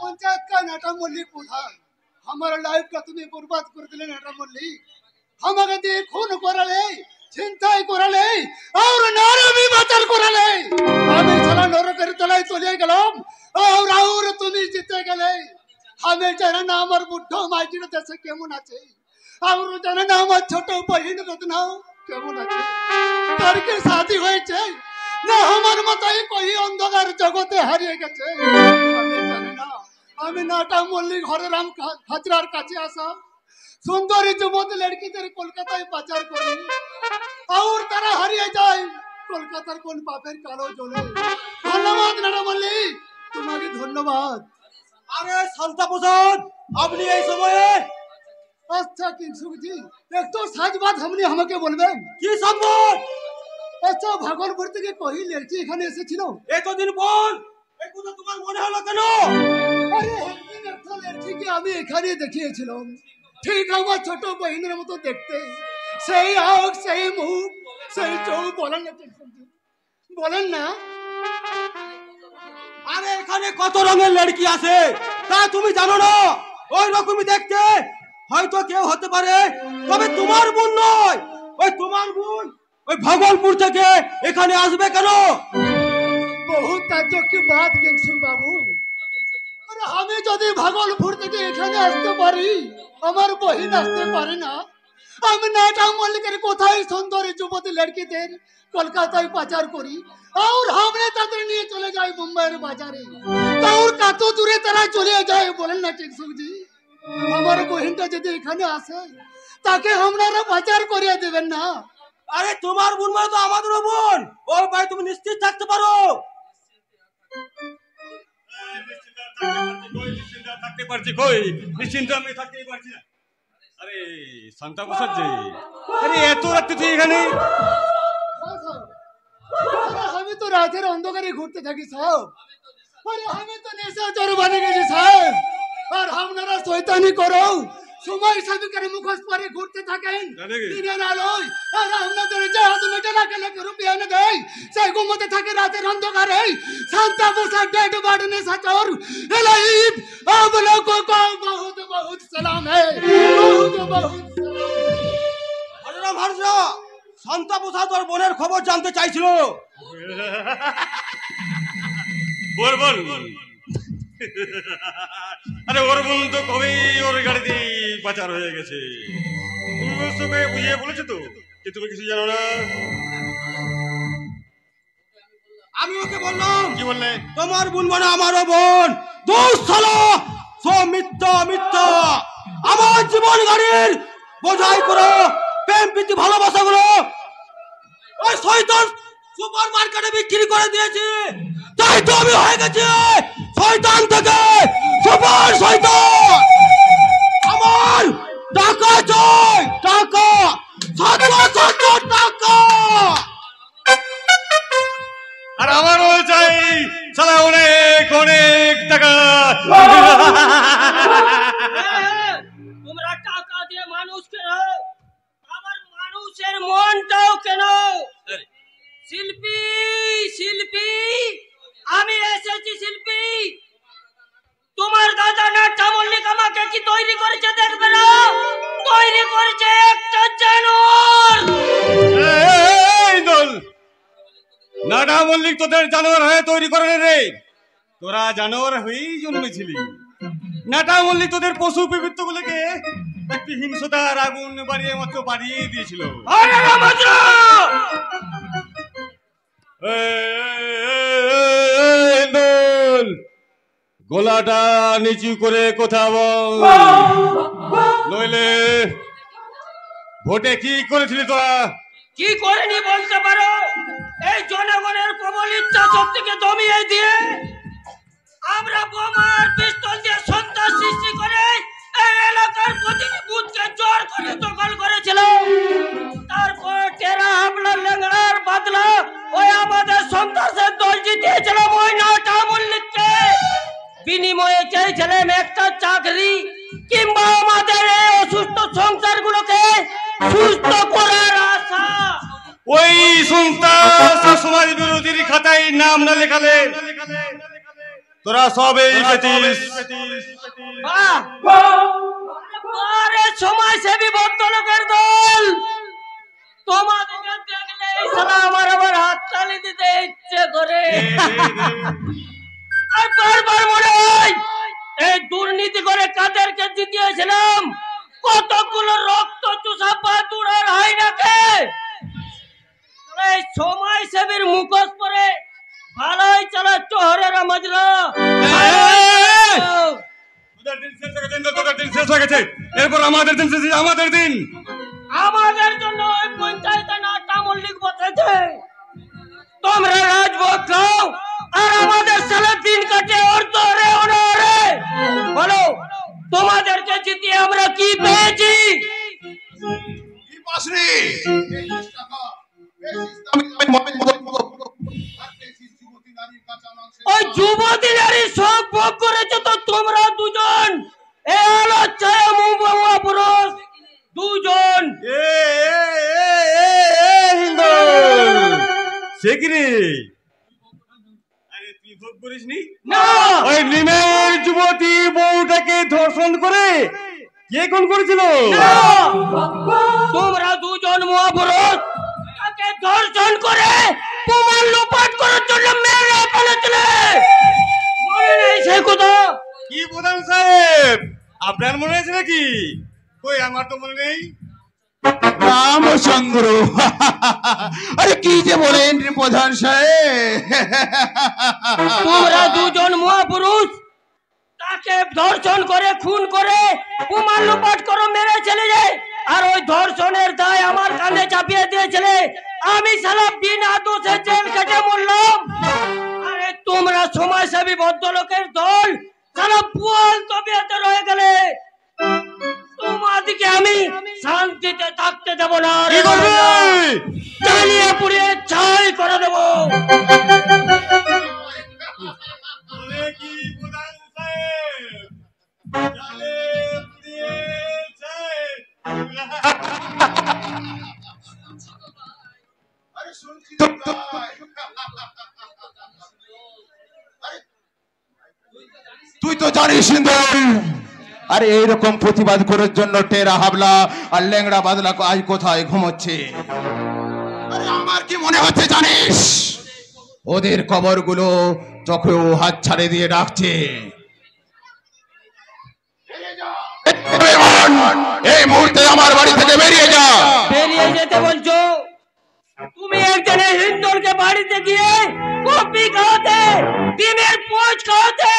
पंचायत का नाटा मल्लिक प्रधान हमारा लाइफ का तुम्हें बर्बाद कर दिले। नाटा मल्लिक हमारे दिए खून कराले, चिंताय कराले और नारे भी बातर कराले। हमें चला नरकेर तलाय चले गेलाम और तुम्हें जिते गेले। हमें जाना ना আমার বুদ্ধ মাইটির দেশে কেমন আছে, আর জানা না আমার ছোট বহিন রত্না কেমন আছে, তার কি শাদী হয়েছে না আমার মতই কই অন্ধকার জগতে হারিয়ে গেছে। আমি জানি না। আমি নাটা মল্লিক হরেরাম হাজরার কাছে আসা সুন্দরী যুবতী লড়কিদের কলকাতায় পাচার করি আর তারা হারিয়ে যায় কলকাতার কোন পাপের কালো জলে। ধন্যবাদ নাটা মল্লিক, তোমাকে ধন্যবাদ। আরে শান্তা প্রসাদ, আপনি এই সময়ে? আচ্ছা কিংসুকজি, একটু সাজবাদ আপনি আমাকে বলবেন কি সাজবাদ? আচ্ছা ভাগলপুর থেকে কই লড়কি এখানে এসেছিল এতদিন পর, এই কথা তোমার মনে হলো কেন? আরে একদিন একটা লড়কিকে আমি এখানে দেখিয়েছিলাম, ঠিক আমার ছোট বহিনের মতো দেখতে, সেই আঁখ সেই মুখ সেই চোখ। বলেন না আরে এখানে কত রঙের লড়কি আছে তা তুমি জানো না? ওই রকমই দেখতে হয়তো কেউ হতে পারে, তবে তোমার বোন নয়। ওই তোমার বোন
ওই ভাগলপুর থেকে এখানে আসবে কেন?
बहुत ताज्जुब की बात किंगसुन बाबू अरे हमें যদি ভাগলপুর থেকে এখানে আসতে পারি আমার বহিন আসতে পারে না আমি নাটা মল্লিকের কোথায় সুন্দর যুবতী লড়কিদের কলকাতায় পাচার করি और हमने তাদের নিয়ে চলে যাই মুম্বাইয়ের বাজারে তার কত দূরে তারা চলে যায় বলেন না কিংসুন জি আমার বহিনটা যদি এখানে আসে তাকে আপনারা পাচার করিয়ে দেবেন না
আরে তোমার বোন মানে তো আমাদেরও বোন, ওর ভাই তুমি নিশ্চিত থাকতে পারো।
থাকতে পারছি কই, নিশ্চিন্ত আমি থাকতেই পারছি না। আরে শান্তা প্রসাদ জি, আরে এত রাতে তুই এখানে?
আমি তো রাতের অন্ধকারে ঘুরতে থাকি সাহেব আরে আমি তো নেশাচর বনে গেছি সাহেব আর আপনারা শয়তানি করো সময় সাবিকের মুখোশ পরে ঘুরতে থাকেন দিনের আলোয় আর আপনাদের যে হাত মেটে না গেলে রুপিয়া না দেয় সেই ঘুমোতে থাকে রাতের অন্ধকারে শান্তা প্রসাদ ডেড বডি নেশাচর এলাইব আপ লোগों को बहुत बहुत सलाम है बहुत बहुत
হররা ভরসা শান্তা প্রসাদ ওর বোনের খবর জানতে চাইছিল।
বল বল। আরে ওর বোন তো কবেই ওর গাড়িতে পাচার হয়ে গেছে। তুমি ওর সঙ্গে বুঝিয়ে বলেছো তো যে তুমি কিছু জানো না?
আমি ওকে বললাম।
কি বললে?
তোমার বোন মানে আমারও বোন। দোষ সালা সব মিথ্যা মিথ্যা। আমার জীবন গাড়ির বোঝাই করো প্রেম প্রীতি ভালোবাসা গুলো ওই শয়তান সুপার মার্কেটে বিক্রি করে দিয়েছি, তাই তো আমি হয়ে গেছি শয়তান থেকে সুপার শয়তান। আমার টাকা চাই, টাকা, টাকা।
আর আমারও চাই সালা অনেক অনেক টাকা।
তোমরা টাকা দিয়ে মানুষ কেন, আবার মানুষের মনটাও কেন? শিল্পী শিল্পী আমি এসেছি শিল্পী। তোমার দাদা নাট্টা মল্লিক আমাকে কি তৈরি করেছে দেখবে না? তৈরি করেছে একটা জানোয়ার।
এই দল নাটা মল্লিক তোদের জানোয়ার হয়ে তৈরি করে রে। তোরা জানোয়ার হয়েই জন্মেছিলি। নাটা মল্লিক তোদের পশু প্রবৃত্তিগুলোকে একটি হিংসতার আগুন বাড়িয়ে মাত্র বাড়িয়ে দিয়েছিল। গোলাটা নিচু করে কথা বল, নইলে ভোটে কি করেছিলি তোরা?
কি করেনি বলতে পারো? এই জনগণের প্রবল ইচ্ছা শক্তিকে দমিয়ে দিয়ে আমরা বোমার পিস্তল দিয়ে সন্ত্রাস সৃষ্টি করে এই এলাকার প্রতিটি বুথকে জোর করে দখল করেছিলাম। তারপর টেরা হামলা লেঙ্গার বদলা ওই আমাদের সন্ত্রাসের দল জিতিয়েছিলাম ওই নাটা মল্লিককে। বিনিময়ে চেয়েছিলাম একটা চাকরি কিংবা আমাদের এই অসুস্থ সংসারগুলোকে সুস্থ করার আশা।
ওই সন্ত্রাস সমাজ বিরোধীর খাতায় নাম না লেখালে তোরা সবই পেতিস।
আরে সমাজসেবী ভদ্রলোকের দল, তোমাদেরকে দেখলে আমার আবার হাততালি দিতে ইচ্ছে করে। আর বারবার মনে হয় এই দুর্নীতি করে কাদেরকে জিতিয়েছিলাম, কতগুলো রক্ত চুষা বাদুড়ার হয় নাকি? এই সমাজসেবীর মুখোশ পরে ভালোই চালাচ্ছ হরেরা মজরা।
তোদের দিন শেষ হয়ে গেছে, এরপর আমাদের দিন শেষ। আমাদের দিন
আমাদের জন্য ওই পঞ্চায়েতে নাটা মল্লিক বসেছে। তোমরা রাজভোগ খাও আর আমাদের সারা দিন কাটে ওর তোরে ওরে। বলো তোমাদেরকে জিতিয়ে আমরা কি পেয়েছি?
কি পাসনি?
ওই যুবতী নারী সব ভোগ করেছে তো তোমরা দুজন। এ হলো ছায়া মুমা পুরুষ দুজন।
সে কি রে? আরে তুই ভোগ করিসনি?
না,
ওই নিমের যুবতী বউটাকে ধর্ষণ করে কে কোন করেছিল?
তোমরা দুজন মহাপুরুষ তাকে দর্শন করে প্রমাণ লোপাট করার জন্য মেরে ফেলেছিলে। মনে নেই সে কথা?
কি প্রধান সাহেব, আপনার মনে আছে নাকি? কই, আমার তো মনে নেই।
রামচন্দ্র, আরে কি যে বলেন প্রধান সাহেব।
তোমরা দুজন মহাপুরুষ তাকে ধর্ষণ করে খুন করে প্রমাণ লোপাট করে মেরে চলে যায়, আর ওই ধর্ষণের দায় আমার কাঁধে চাপিয়ে দিয়েছিলে। আমি শালা বিনা দোষে জেল কেটে মরলাম। আরে তোমরা সমাজসেবী ভদ্রলোকের দল শালা বুয়াল তবিয়তে রয়ে গেলে। তোমাদেরকে আমি শান্তিতে থাকতে দেব না। জ্বালিয়ে পুড়িয়ে ছাই করে দেবো।
কি প্রধান সাহেব, জালে পুড়িয়ে ছাই।
আরে শুনছি তো ভাই। তুই তো জানিস ইন্দুল, আরে এইরকম প্রতিবাদ করার জন্য টেরা হাবলা আর ল্যাংড়া বাদলা আজ কোথায় ঘুমোচ্ছে। আরে আমার কি মনে হচ্ছে জানিস, ওদের কবরগুলো চোখেও হাত ছাড়ে দিয়ে ডাকছে। এই মুহূর্তে আমার বাড়ি থেকে বেরিয়ে যা।
বেরিয়ে যেতে বলছো? তুমি একজনের হিন্দুলকে বাড়িতে গিয়ে কপি খাওয়াতে, ডিমের পোচ খাওয়াতে,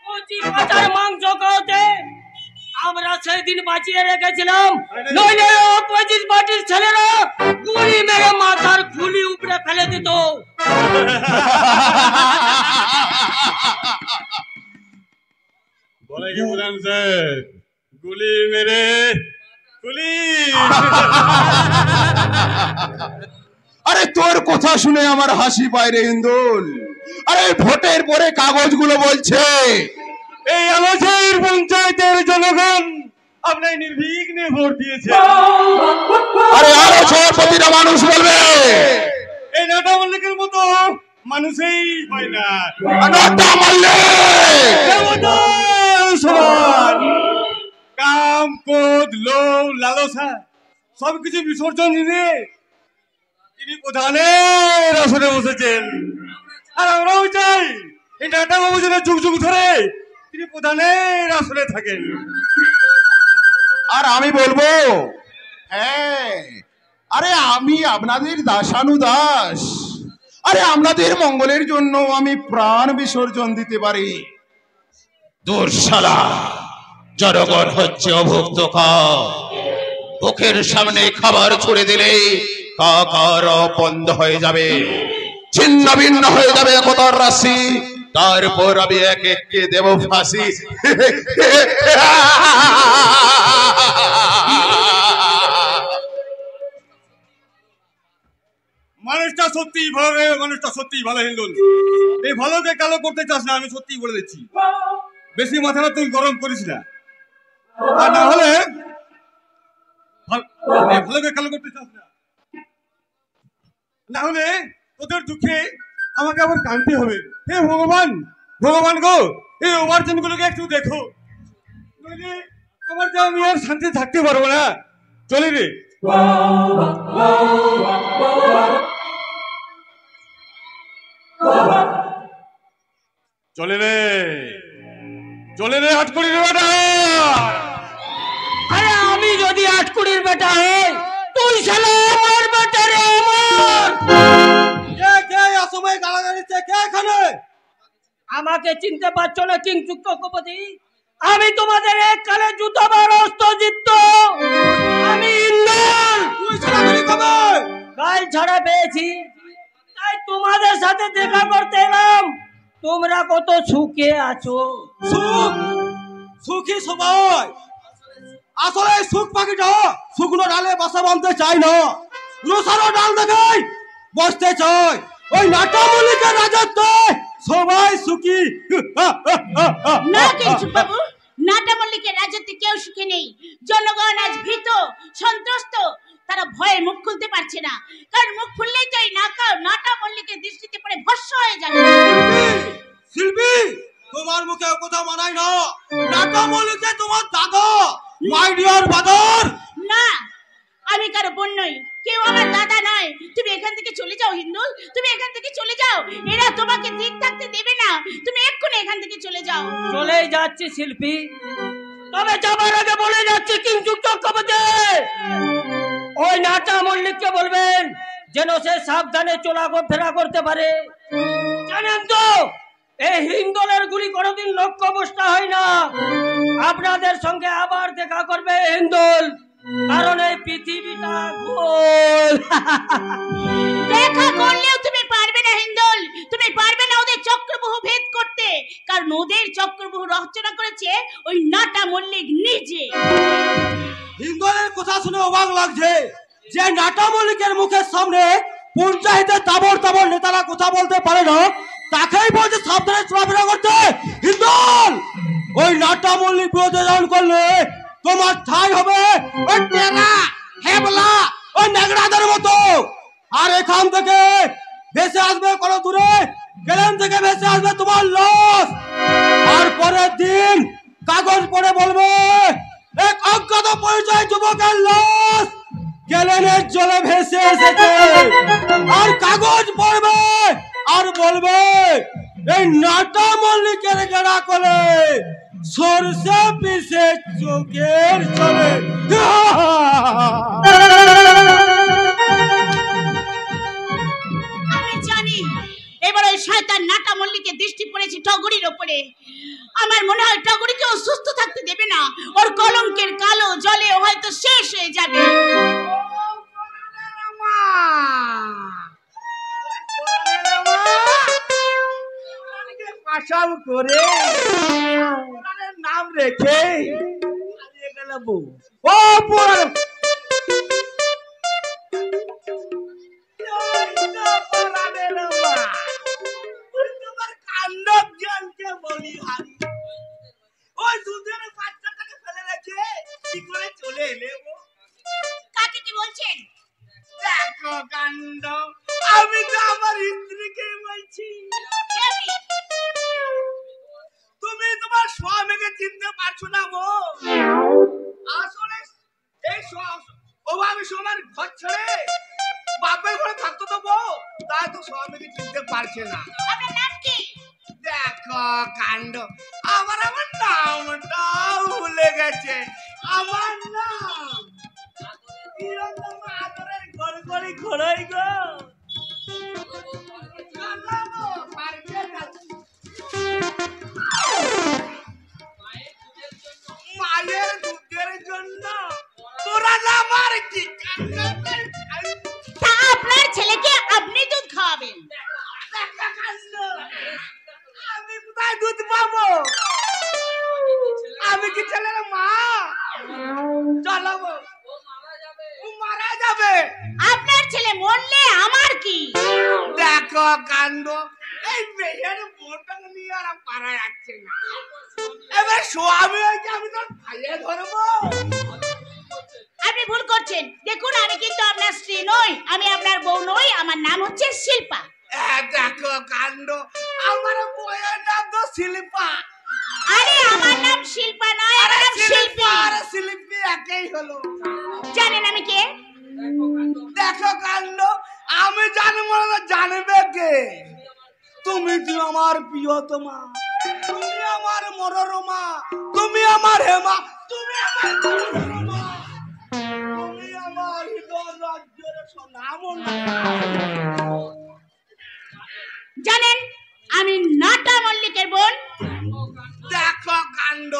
কচি পাতার মাংস খাওয়াতে আমরা সেই দিন বাঁচিয়ে রেখেছিলাম। নইলে অপোজিট পার্টির ছেলেরা গুলি মেরে মাথার খুলি উপরে ফেলে দিত।
বলে কি প্রধান সাহেব, গুলি মেরে গুলি।
আরে তোর কথা শুনে আমার হাসি পায় রে ইন্দুল। আরে ভোটের পরে কাগজগুলো বলছে
এই আমাদের পঞ্চায়েতের জনগণ আপনার নির্বিঘ্নে ভোট দিয়েছে।
আরে আরো প্রতিটা মানুষ বলবে
এই নাটা মল্লিকের মতো মানুষই হয় না।
নাটা মল্লিক
কাম, ক্রোধ, লোভ, লালসা সবকিছু বিসর্জন দিয়ে তিনি প্রধানের আসনে বসেছেন। আর আমরাও চাই এই নাটা বাবু যেন যুগ যুগ ধরে তিনি প্রধানের আসনে থাকেন।
আর আমি বলবো, হ্যাঁ, আরে আমি আপনাদের দাসানুদাস। আরে আপনাদের মঙ্গলের জন্য আমি প্রাণ বিসর্জন দিতে পারি। দুঃশালা জনগণ হচ্ছে অভুক্ত বুকের সামনে খাবার ছুড়ে দিলে কাকার বন্ধ হয়ে যাবে, ছিন্ন ভিন্ন হয়ে যাবে কতর রাশি। তারপর আমি এক এককে দেব ফাঁসি।
মানুষটা সত্যিই ভালো রে, মানুষটা সত্যিই ভালো হিন্দুল। এই ভালোকে কালো করতে চাস না, আমি সত্যিই বলে দিচ্ছি। বেশি মাথাটা তুই গরম করিস না, আর না হলে ভালোকে কালো করতে চাস না, না হলে তোদের দুঃখে আমাকে আবার কাঁদতে হবে। হে ভগবান, ভগবান গো, এই ওভারচেন গুলোকে একটু দেখো, নইলে আমার যা আমি আর শান্তি থাকতে পারবো না। চলে রে। চলে রে, চলে রে আটকুড়ির বেটা।
আরে আমি যদি আটকুড়ির বেটা হই, তুই শালা আমার বেটা রে। আমার
কে কে অসময়ে গালাগালি দিচ্ছে? কে এখানে?
আমাকে চিনতে পারছো না কিংসুক চক্রবর্তী? আমি তোমাদের এক কালে জুতো বার অস্ত্রজিত। আমি ইন্দুল।
তুই ছাড়াবি কবে?
কাল ছাড়া পেয়েছি, তাই তোমাদের সাথে দেখা করতে এলাম। তোমরা কত সুখে আছো?
সুখ সুখী সবাই, আসলে সুখ পাখিটা শুকনো ডালে বাসা বাঁধতে চাই না, রসালো ডাল দেখাই বসতে চাই। ওই নাটা মল্লিকের রাজত্বে সবাই সুখী।
না কেশব বাবু, নাটা মল্লিকের রাজত্বে কেউ সুখী নেই। জনগণ আজ ভীত, সন্ত্রস্ত। তারা ভয়ে মুখ খুলতে পারছে না, কারণ মুখ খুললেই তো এই নাটা মল্লিকের দৃষ্টিতে পড়ে ভস্ম হয়ে যাবে।
শিল্পী, তোমার মুখে কথা মানায় না। নাটা মল্লিকে তোমার দাদা, মাই ডিয়ার বাদর।
না, আমি কারো বোন নই, কেউ আমার দাদা নয়। তুমি এখান থেকে চলে যাও হিন্দুল, তুমি এখান থেকে চলে যাও। এরা তোমাকে ঠিক থাকতে দেবে না, তুমি এক্ষুনি এখান থেকে চলে যাও।
চলেই যাচ্ছি শিল্পী, তবে যাবার আগে বলে যাচ্ছি কিন্তু চক্রবর্তী ওই নাটা মল্লিককে বলবেন যেন সে সাবধানে চলাফেরা করতে পারে। জানেন তো এই হিন্দলের গুলি কোনোদিন লক্ষ্যভ্রষ্ট হয় না। আপনাদের সঙ্গে আবার দেখা করবে হিন্দল, কারণ এই পৃথিবীটা গোল।
দেখা করলেও তুমি পারবে না হিন্দল, তুমি পারবে না ওদের চক্রব্যূহ ভেদ করতে, কারণ ওদের চক্রব্যূহ রচনা করেছে ওই নাটা মল্লিক নিজে।
হিন্দলের কথা শুনে অবাক লাগছে যে নাটা মল্লিকের মুখের সামনে পঞ্চায়েতে তাবর তাবর নেতারা কথা বলতে পারে না, তাকেই বলছে সাবধানে চলাফেরা করতে। হিন্দল ওই নাটা মল্লিক বিরোধে যখন করলে তোমার ঠাই হবে ওই টেরা হেবলা ওই নেগড়াদের মতো। আর এখান থেকে ভেসে আসবে কোনো দূরে, গেলেন থেকে ভেসে আসবে তোমার লাশ। আর পরের দিন কাগজ পড়ে বলবে এক অজ্ঞাত পরিচয় যুবকের লাশ গেলেনের জলে ভেসে এসেছে। আর কাগজ পড়বে আর বলবে এই নাটা মল্লিকের গেড়া কোলে সরষে পিসে চোখের জলে।
আমি জানি এবার ওই শয়তান নাটা মল্লিকের দৃষ্টি পড়েছে টগরির ওপরে। আমার মনে হয় টগরিকেও সুস্থ থাকতে দেবে না, ওর কলঙ্কের কালো জলে হয়তো শেষ হয়ে যাবে।
আসাম করে নাম রেখে
ও পুরাণ
চলে এলে
কাকে কি বলছেন?
দেখো কাণ্ড, আমি তো আমার স্ত্রীকে বলছি। তুমি তোমার স্বামীকে চিনতে পারছো না গো? আসলে এই অভাবে সময় ঘর ছেড়ে বাপের ঘরে থাকতো তো বউ, তাই তো স্বামীকে চিনতে পারছে না।
আপনার নাম কি?
দেখো কাণ্ড, আমার নামটাও ভুলে গেছে। আমার নাম আদরের ঘর ঘরে ঘোড়াই গো। মায়ের দুধের জন্য তোরা আমার কি
আপনার ছেলেকে আপনি দুধ খাওয়াবেন?
আমি কোথায় দুধ পাবো? আমি কি ছেলের মা? চালাবো, ও মারা যাবে।
আপনার ছেলে মরলে আমার কি?
দেখো কাণ্ড, এই মেয়ের বোনটা নিয়ে আর পারা যাচ্ছে না। এবার স্বামী হয়েছে, আমি তো ভাইয়ে ধরবো।
আপনি ভুল করছেন। দেখুন আমি কিন্তু আপনার স্ত্রী নই, আমি আপনার বউ নই, আমার নাম হচ্ছে শিল্পা।
দেখো কাণ্ড, আমার বউয়ের নাম তো শিল্পা।
আরে আমার নাম শিল্পা নয়, আমার নাম শিল্পী।
আরে শিল্পী একই হলো।
জানেন আমি কে?
দেখো কাণ্ড, আমি জানবো না, জানবে কে? তুমি তো আমার প্রিয়তমা, তুমি আমার মনোরমা, তুমি আমার হেমা, তুমি আমার মনোরমা, তুমি আমার হৃদয় রাজ্যের সোনামণি।
জানেন আমি নাটা মল্লিকের বোন।
দেখো কাণ্ড,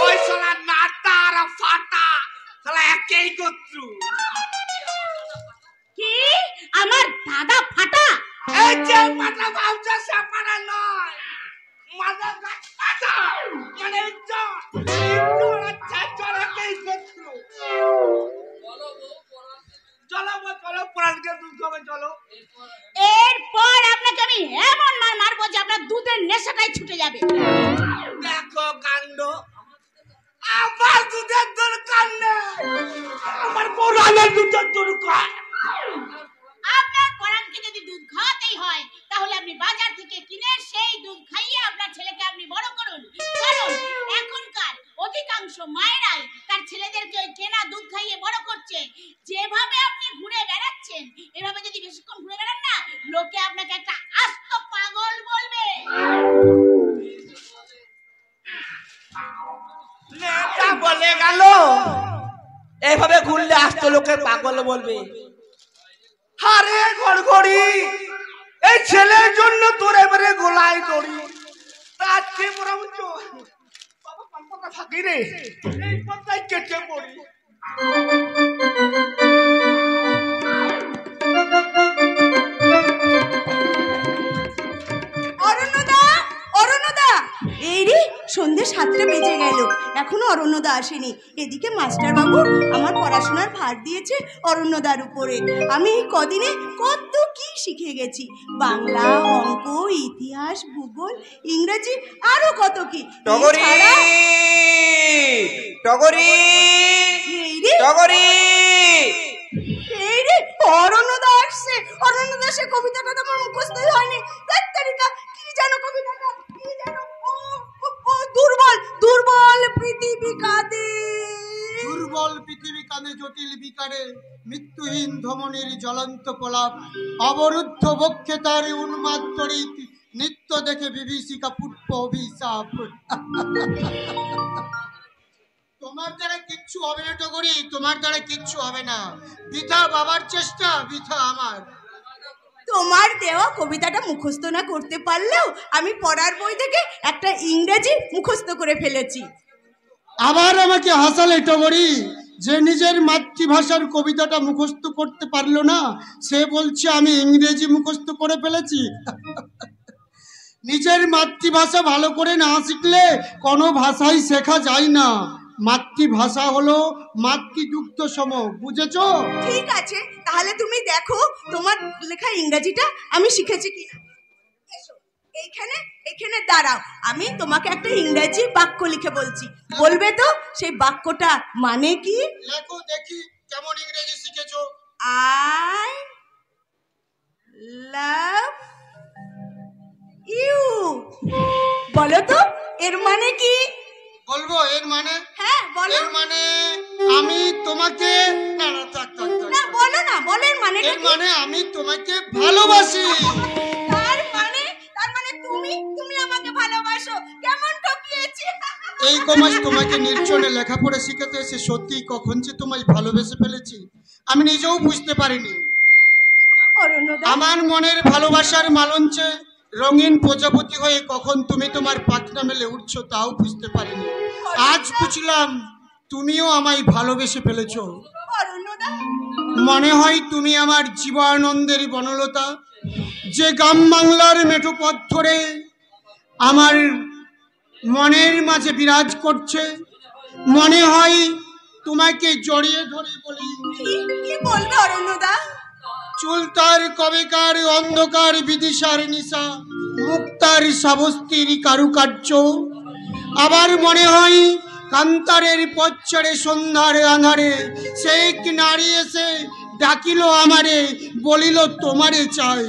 ওই শালা নাটা আর ফাটা শালা একই গোত্র।
কি আমার দাদা ফাটা?
এই যে ফাটা ভাবছো সে ফাটা নয়, মাদা গাছ ফাটা মানে চলো পুরাণকে দুধ হবে। চলো,
এরপর আপনাকে আমি এমন মার মারবো যে আপনার দুধের নেশাটাই ছুটে যাবে।
দেখো কাণ্ড, আমার দুধের দরকার নেই, আমার পুরাণের দুধের দরকার।
আপনার পরাণকে যদি দুধ খাওয়াতেই হয় তাহলে আপনি বাজার থেকে কিনে সেই দুধ খাইয়ে আপনার ছেলেকে আপনি বড় করুন, কারণ এখনকার অধিকাংশ মায়েরাই তার ছেলেদেরকে ওই কেনা দুধ খাইয়ে বড় করছে। যেভাবে
বলে গেল এইভাবে ঘুরলে আসতো লোকে পাগল বলবে। আরে গড়গড়ি, এই ছেলের জন্য তোর এবারে গোলায় করি আজকে পড়াবো বাবা পাম্পটা থাকি রে, এই পথটাই কেটে পড়ি।
অরণ্যদা, অরণ্যদা, এই রে সন্ধ্যে 7টা বেজে গেল, এখনো অরণ্যদা আসেনি। এদিকে মাস্টার বাবু আমার পড়াশোনার ভার দিয়েছে অরণ্যদার উপরে। আমি এই কদিনে কত কি শিখে গেছি, বাংলা, অঙ্ক, ইতিহাস, ভূগোল, ইংরেজি, আরো কত কি।
টগরি, টগরি, টগরি,
এই রে অরণ্যদা আসছে। অরণ্যদা সে কবিতাটা তো আমার মুখস্থই হয়নি। তারিকা কি জানো কবিতাটা, কি জানো? দুর্বল দুর্বল পৃথিবী কাঁদে,
দুর্বল পৃথিবী কাঁদে জটিল বিকারে, মৃত্যুহীন ধমনীর জ্বলন্ত প্রলাপ, অবরুদ্ধ বক্ষে তার উন্মাদ তড়িৎ, নিত্য দেখে বিভীষিকা পুষ্প অভিশাপ। তোমার দ্বারা কিচ্ছু হবে না টগরি, তোমার দ্বারা কিচ্ছু হবে না। বৃথা বাবার চেষ্টা, বৃথা আমার।
তোমার দেওয়া কবিতাটা মুখস্থ না করতে পারলেও আমি পড়ার বই থেকে একটা ইংরেজি মুখস্থ করে ফেলেছি।
আবার আমাকে হাসালে টগরি, যে নিজের মাতৃভাষার কবিতাটা মুখস্থ করতে পারলো না সে বলছে আমি ইংরেজি মুখস্থ করে ফেলেছি। নিজের মাতৃভাষা ভালো করে না শিখলে কোনো ভাষাই শেখা যায় না। মাতৃভাষা হলো মাতৃদুগ্ধ সম, বুঝেছো?
ঠিক আছে, তাহলে তুমি দেখো তোমার লেখা ইংরেজিটা আমি শিখেছি কিনা। এসো এইখানে, এখানে দাঁড়াও, আমি তোমাকে একটা ইংরেজি বাক্য লিখে বলছি, বলবে তো সেই বাক্যটা মানে কি?
লেখো দেখি কেমন ইংরেজি শিখেছো।
আই লাভ ইউ, বলো তো এর মানে কি?
বলবো এর মানে?
হ্যাঁ বলো।
এর মানে আমি তোমাকে, না না থাক থাক থাক,
না বলো না, বলো এর মানে।
এর মানে আমি তোমাকে ভালোবাসি।
তার মানে তুমি তুমি আমাকে ভালোবাসো। কেমন ঠকিয়েছি।
এই কমাস তোমাকে নির্জনে লেখাপড়া শিখাতে এসে সত্যি কখন যে তোমায় ভালোবেসে ফেলেছি আমি নিজেও বুঝতে পারিনি। আমার মনের ভালোবাসার মালঞ্চে রঙিন প্রজাপতি হয়ে কখন তুমি তোমার পাখনা মেলে উঠছো তাও বুঝতে পারিনি। আজ বুঝলাম তুমিও আমায় ভালোবেসে ফেলেছো। মনে হয় তুমি আমার জীবনানন্দের বনলতা, যে গ্রাম বাংলার মেঠো পথ ধরে আমার মনের মাঝে বিরাজ করছে। মনে হয় তোমাকে জড়িয়ে ধরে বলি,
কি বলবে অরণ্যদা?
চুল তার কবেকার অন্ধকার বিদিশার নিশা, মুক্তার সাবস্তির কারুকার্য। আবার মনে হয় কান্তারের পথ ছেড়ে সন্ধ্যার আঁধারে সে এক নারী এসে ডাকিল আমারে, বলিল তোমারে চাই।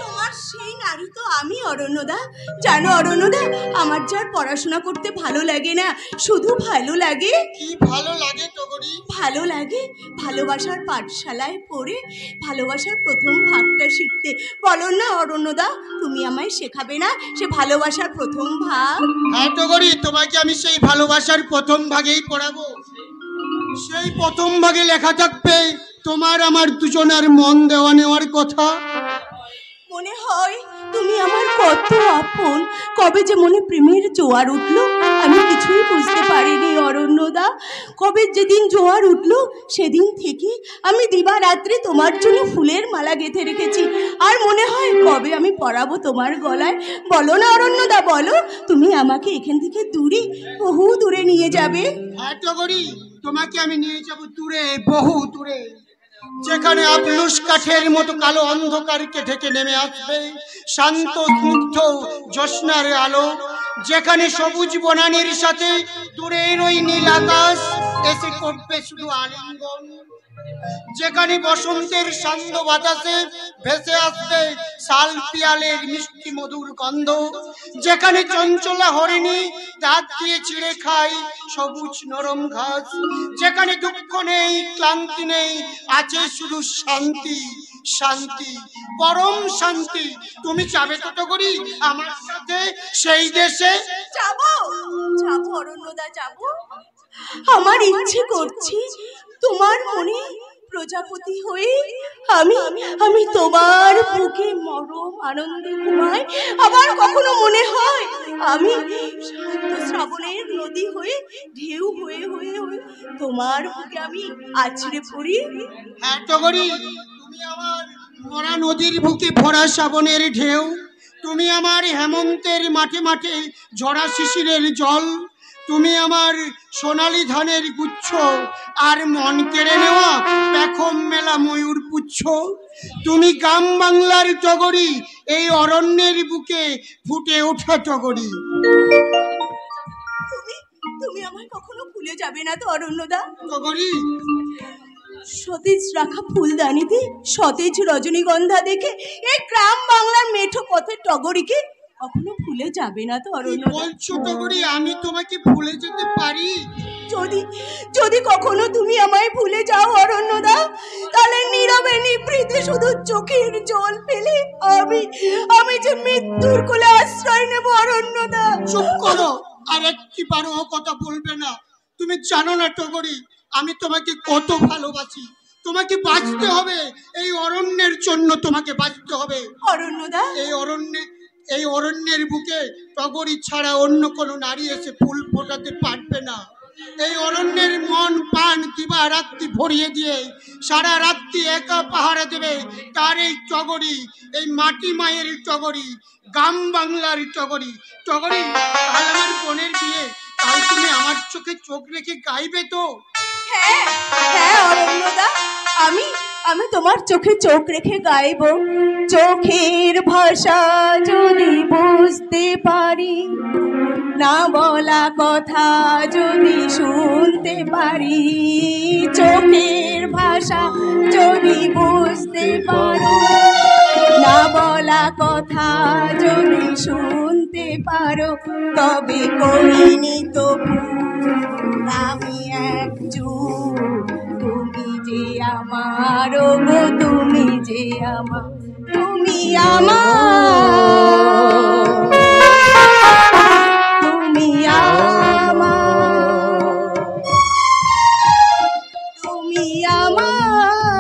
তোমার সেই নারী তো আমি অরণ্যদা। জানো অরণ্যদা, আমার যার পড়াশোনা করতে ভালো লাগে না, শুধু ভালো লাগে।
কি ভালো লাগে টগরি?
ভালো লাগে ভালোবাসার পাঠশালায় পড়ে ভালোবাসার প্রথম ভাগটা শিখতে। বলো না অরণ্যদা, তুমি আমায় শেখাবে না সে ভালোবাসার প্রথম ভাগ?
হ্যাঁ টগরি, তোমাকে আমি সেই ভালোবাসার প্রথম ভাগেই পড়াবো। সেই প্রথম ভাগে লেখা থাকবে তোমার আমার দুজনের মন দেওয়া নেওয়ার কথা।
মনে হয় তুমি আমার কত আপন। কবে যে মনে প্রেমের জোয়ার উঠলো আমি কিছুই বুঝতে পারিনি অরণ্যদা। কবে যেদিন জোয়ার উঠলো সেদিন থেকে আমি দিবারাত্রি তোমার জন্য ফুলের মালা গেঁথে রেখেছি। আর মনে হয় কবে আমি পরাবো তোমার গলায়। বলো না অরণ্যদা, বলো তুমি আমাকে এখান থেকে দূরে, বহু দূরে নিয়ে যাবে।
হ্যাঁ টগরি, তোমাকে আমি নিয়ে যাব দূরে, বহু দূরে, যেখানে আবলুস কাঠের মতো কালো অন্ধকারকে ঢেকে নেমে আসবে শান্ত স্নিগ্ধ জ্যোৎস্নার আলো, যেখানে সবুজ বনানীর সাথে দূরের ওই নীল আকাশ এসে করবে শুধু আলিঙ্গন, যেখানে বসন্তের শান্ত বাতাসে ভেসে আসবে শাল পিয়ালের মিষ্টি মধুর গন্ধ, যেখানে চঞ্চলা হরিণী দাঁত দিয়ে ছিঁড়ে খায় সবুজ নরম ঘাস, যেখানে দুঃখ নেই ক্লান্তি নেই, আছে শুধু শান্তি, শান্তি, পরম শান্তি। তুমি যাবে তো টগরি আমার সাথে সেই দেশে?
যাবো যাবো অরণ্যদা, যাবো। আমার ইচ্ছে করছে তোমার মনে প্রজাপতি হয়ে আমি আমি তোমার বুকে মরম আনন্দে ঘুমাই। আবার কখনো মনে হয় আমি শান্ত শ্রাবণের নদী হয়ে ঢেউ হয়ে হয়ে হয়ে তোমার বুকে আমি আছড়ে পড়ি।
হ্যাঁ টগরি, তুমি আমার মরা নদীর বুকে ভরা শ্রাবণের ঢেউ, তুমি আমার হেমন্তের মাঠে মাঠে ঝরা শিশিরের জল, তুমি আমার সোনালী ধানের গুচ্ছ আর মন কেড়ে নেওয়া পেখম মেলা ময়ূর পুচ্ছ। তুমি গ্রাম বাংলার টগরি, এই অরণ্যের বুকে ফুটে ওঠা টগরি।
তুমি আমায় কখনো ভুলে যাবে না তো অরণ্যদা?
টগরি,
সতেজ রাখা ফুলদানিতে সতেজ রজনীগন্ধা দেখে এই গ্রাম বাংলার মেঠো পথের টগরিকে কখনো ভুলে যাবে না তো অরণ্য?
বলছো টগরি আমি তোমাকে ভুলে যেতে পারি?
যদি যদি কখনো তুমি আমায় ভুলে যাও অরণ্যদা, তাহলে নীরবে নিভৃতে শুধু চোখের জল ফেলে আমি আমি যে মৃত্যুর কোলে আশ্রয় নেব অরণ্যদা।
চুপ করো, আর একটি বারো কথা বলবে না। তুমি জানো না টগরি, আমি তোমাকে কত ভালোবাসি। তোমাকে বাঁচতে হবে, এই অরণ্যের জন্য তোমাকে বাঁচতে হবে
অরণ্যদা।
এই অরণ্যের বুকে টগরি ছাড়া অন্য কোনো নারী এসে ফুল ফোটাতে পারবে না। এই অরণ্যের মন প্রাণ দিবা রাত্রি ভরিয়ে দিয়ে সারা রাত্রি একা পাহারা দেবে তার এই টগরি, এই মাটি মায়ের টগরি, গ্রাম বাংলার টগরি। টগরি, কাল আমার বোনের বিয়ে, কাল তুমি আমার চোখে চোখ রেখে গাইবে তো?
হ্যাঁ হ্যাঁ অরণ্যদা, আমি আমি তোমার চোখে চোখ রেখে গাইব। চোখের ভাষা যদি বুঝতে পারি, না বলা কথা যদি শুনতে পারি, চোখের ভাষা যদি বুঝতে পারো, না বলা কথা যদি শুনতে পারো, তবে করিনি তো আমি এক চুপ। তুমি যে আমার গো, তুমি যে আমার, তুমি আমার, তুমি আমার, তুমি আমার, তুমি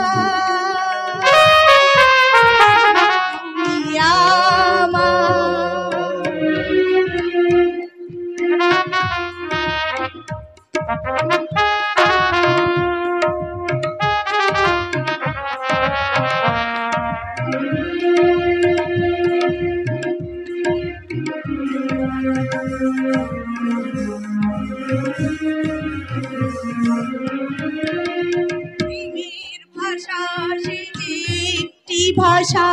প্রেমের ভাষা সে যে একটি ভাষা,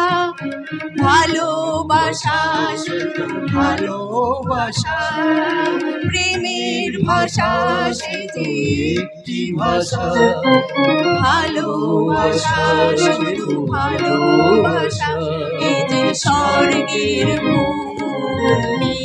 ভালোবাসা শুধু ভালোবাসা। প্রেমের ভাষা সে যে একটি ভাষা, ভালোবাসা শুধু ভালোবাসা। এ যে স্বর্গের ভূমি,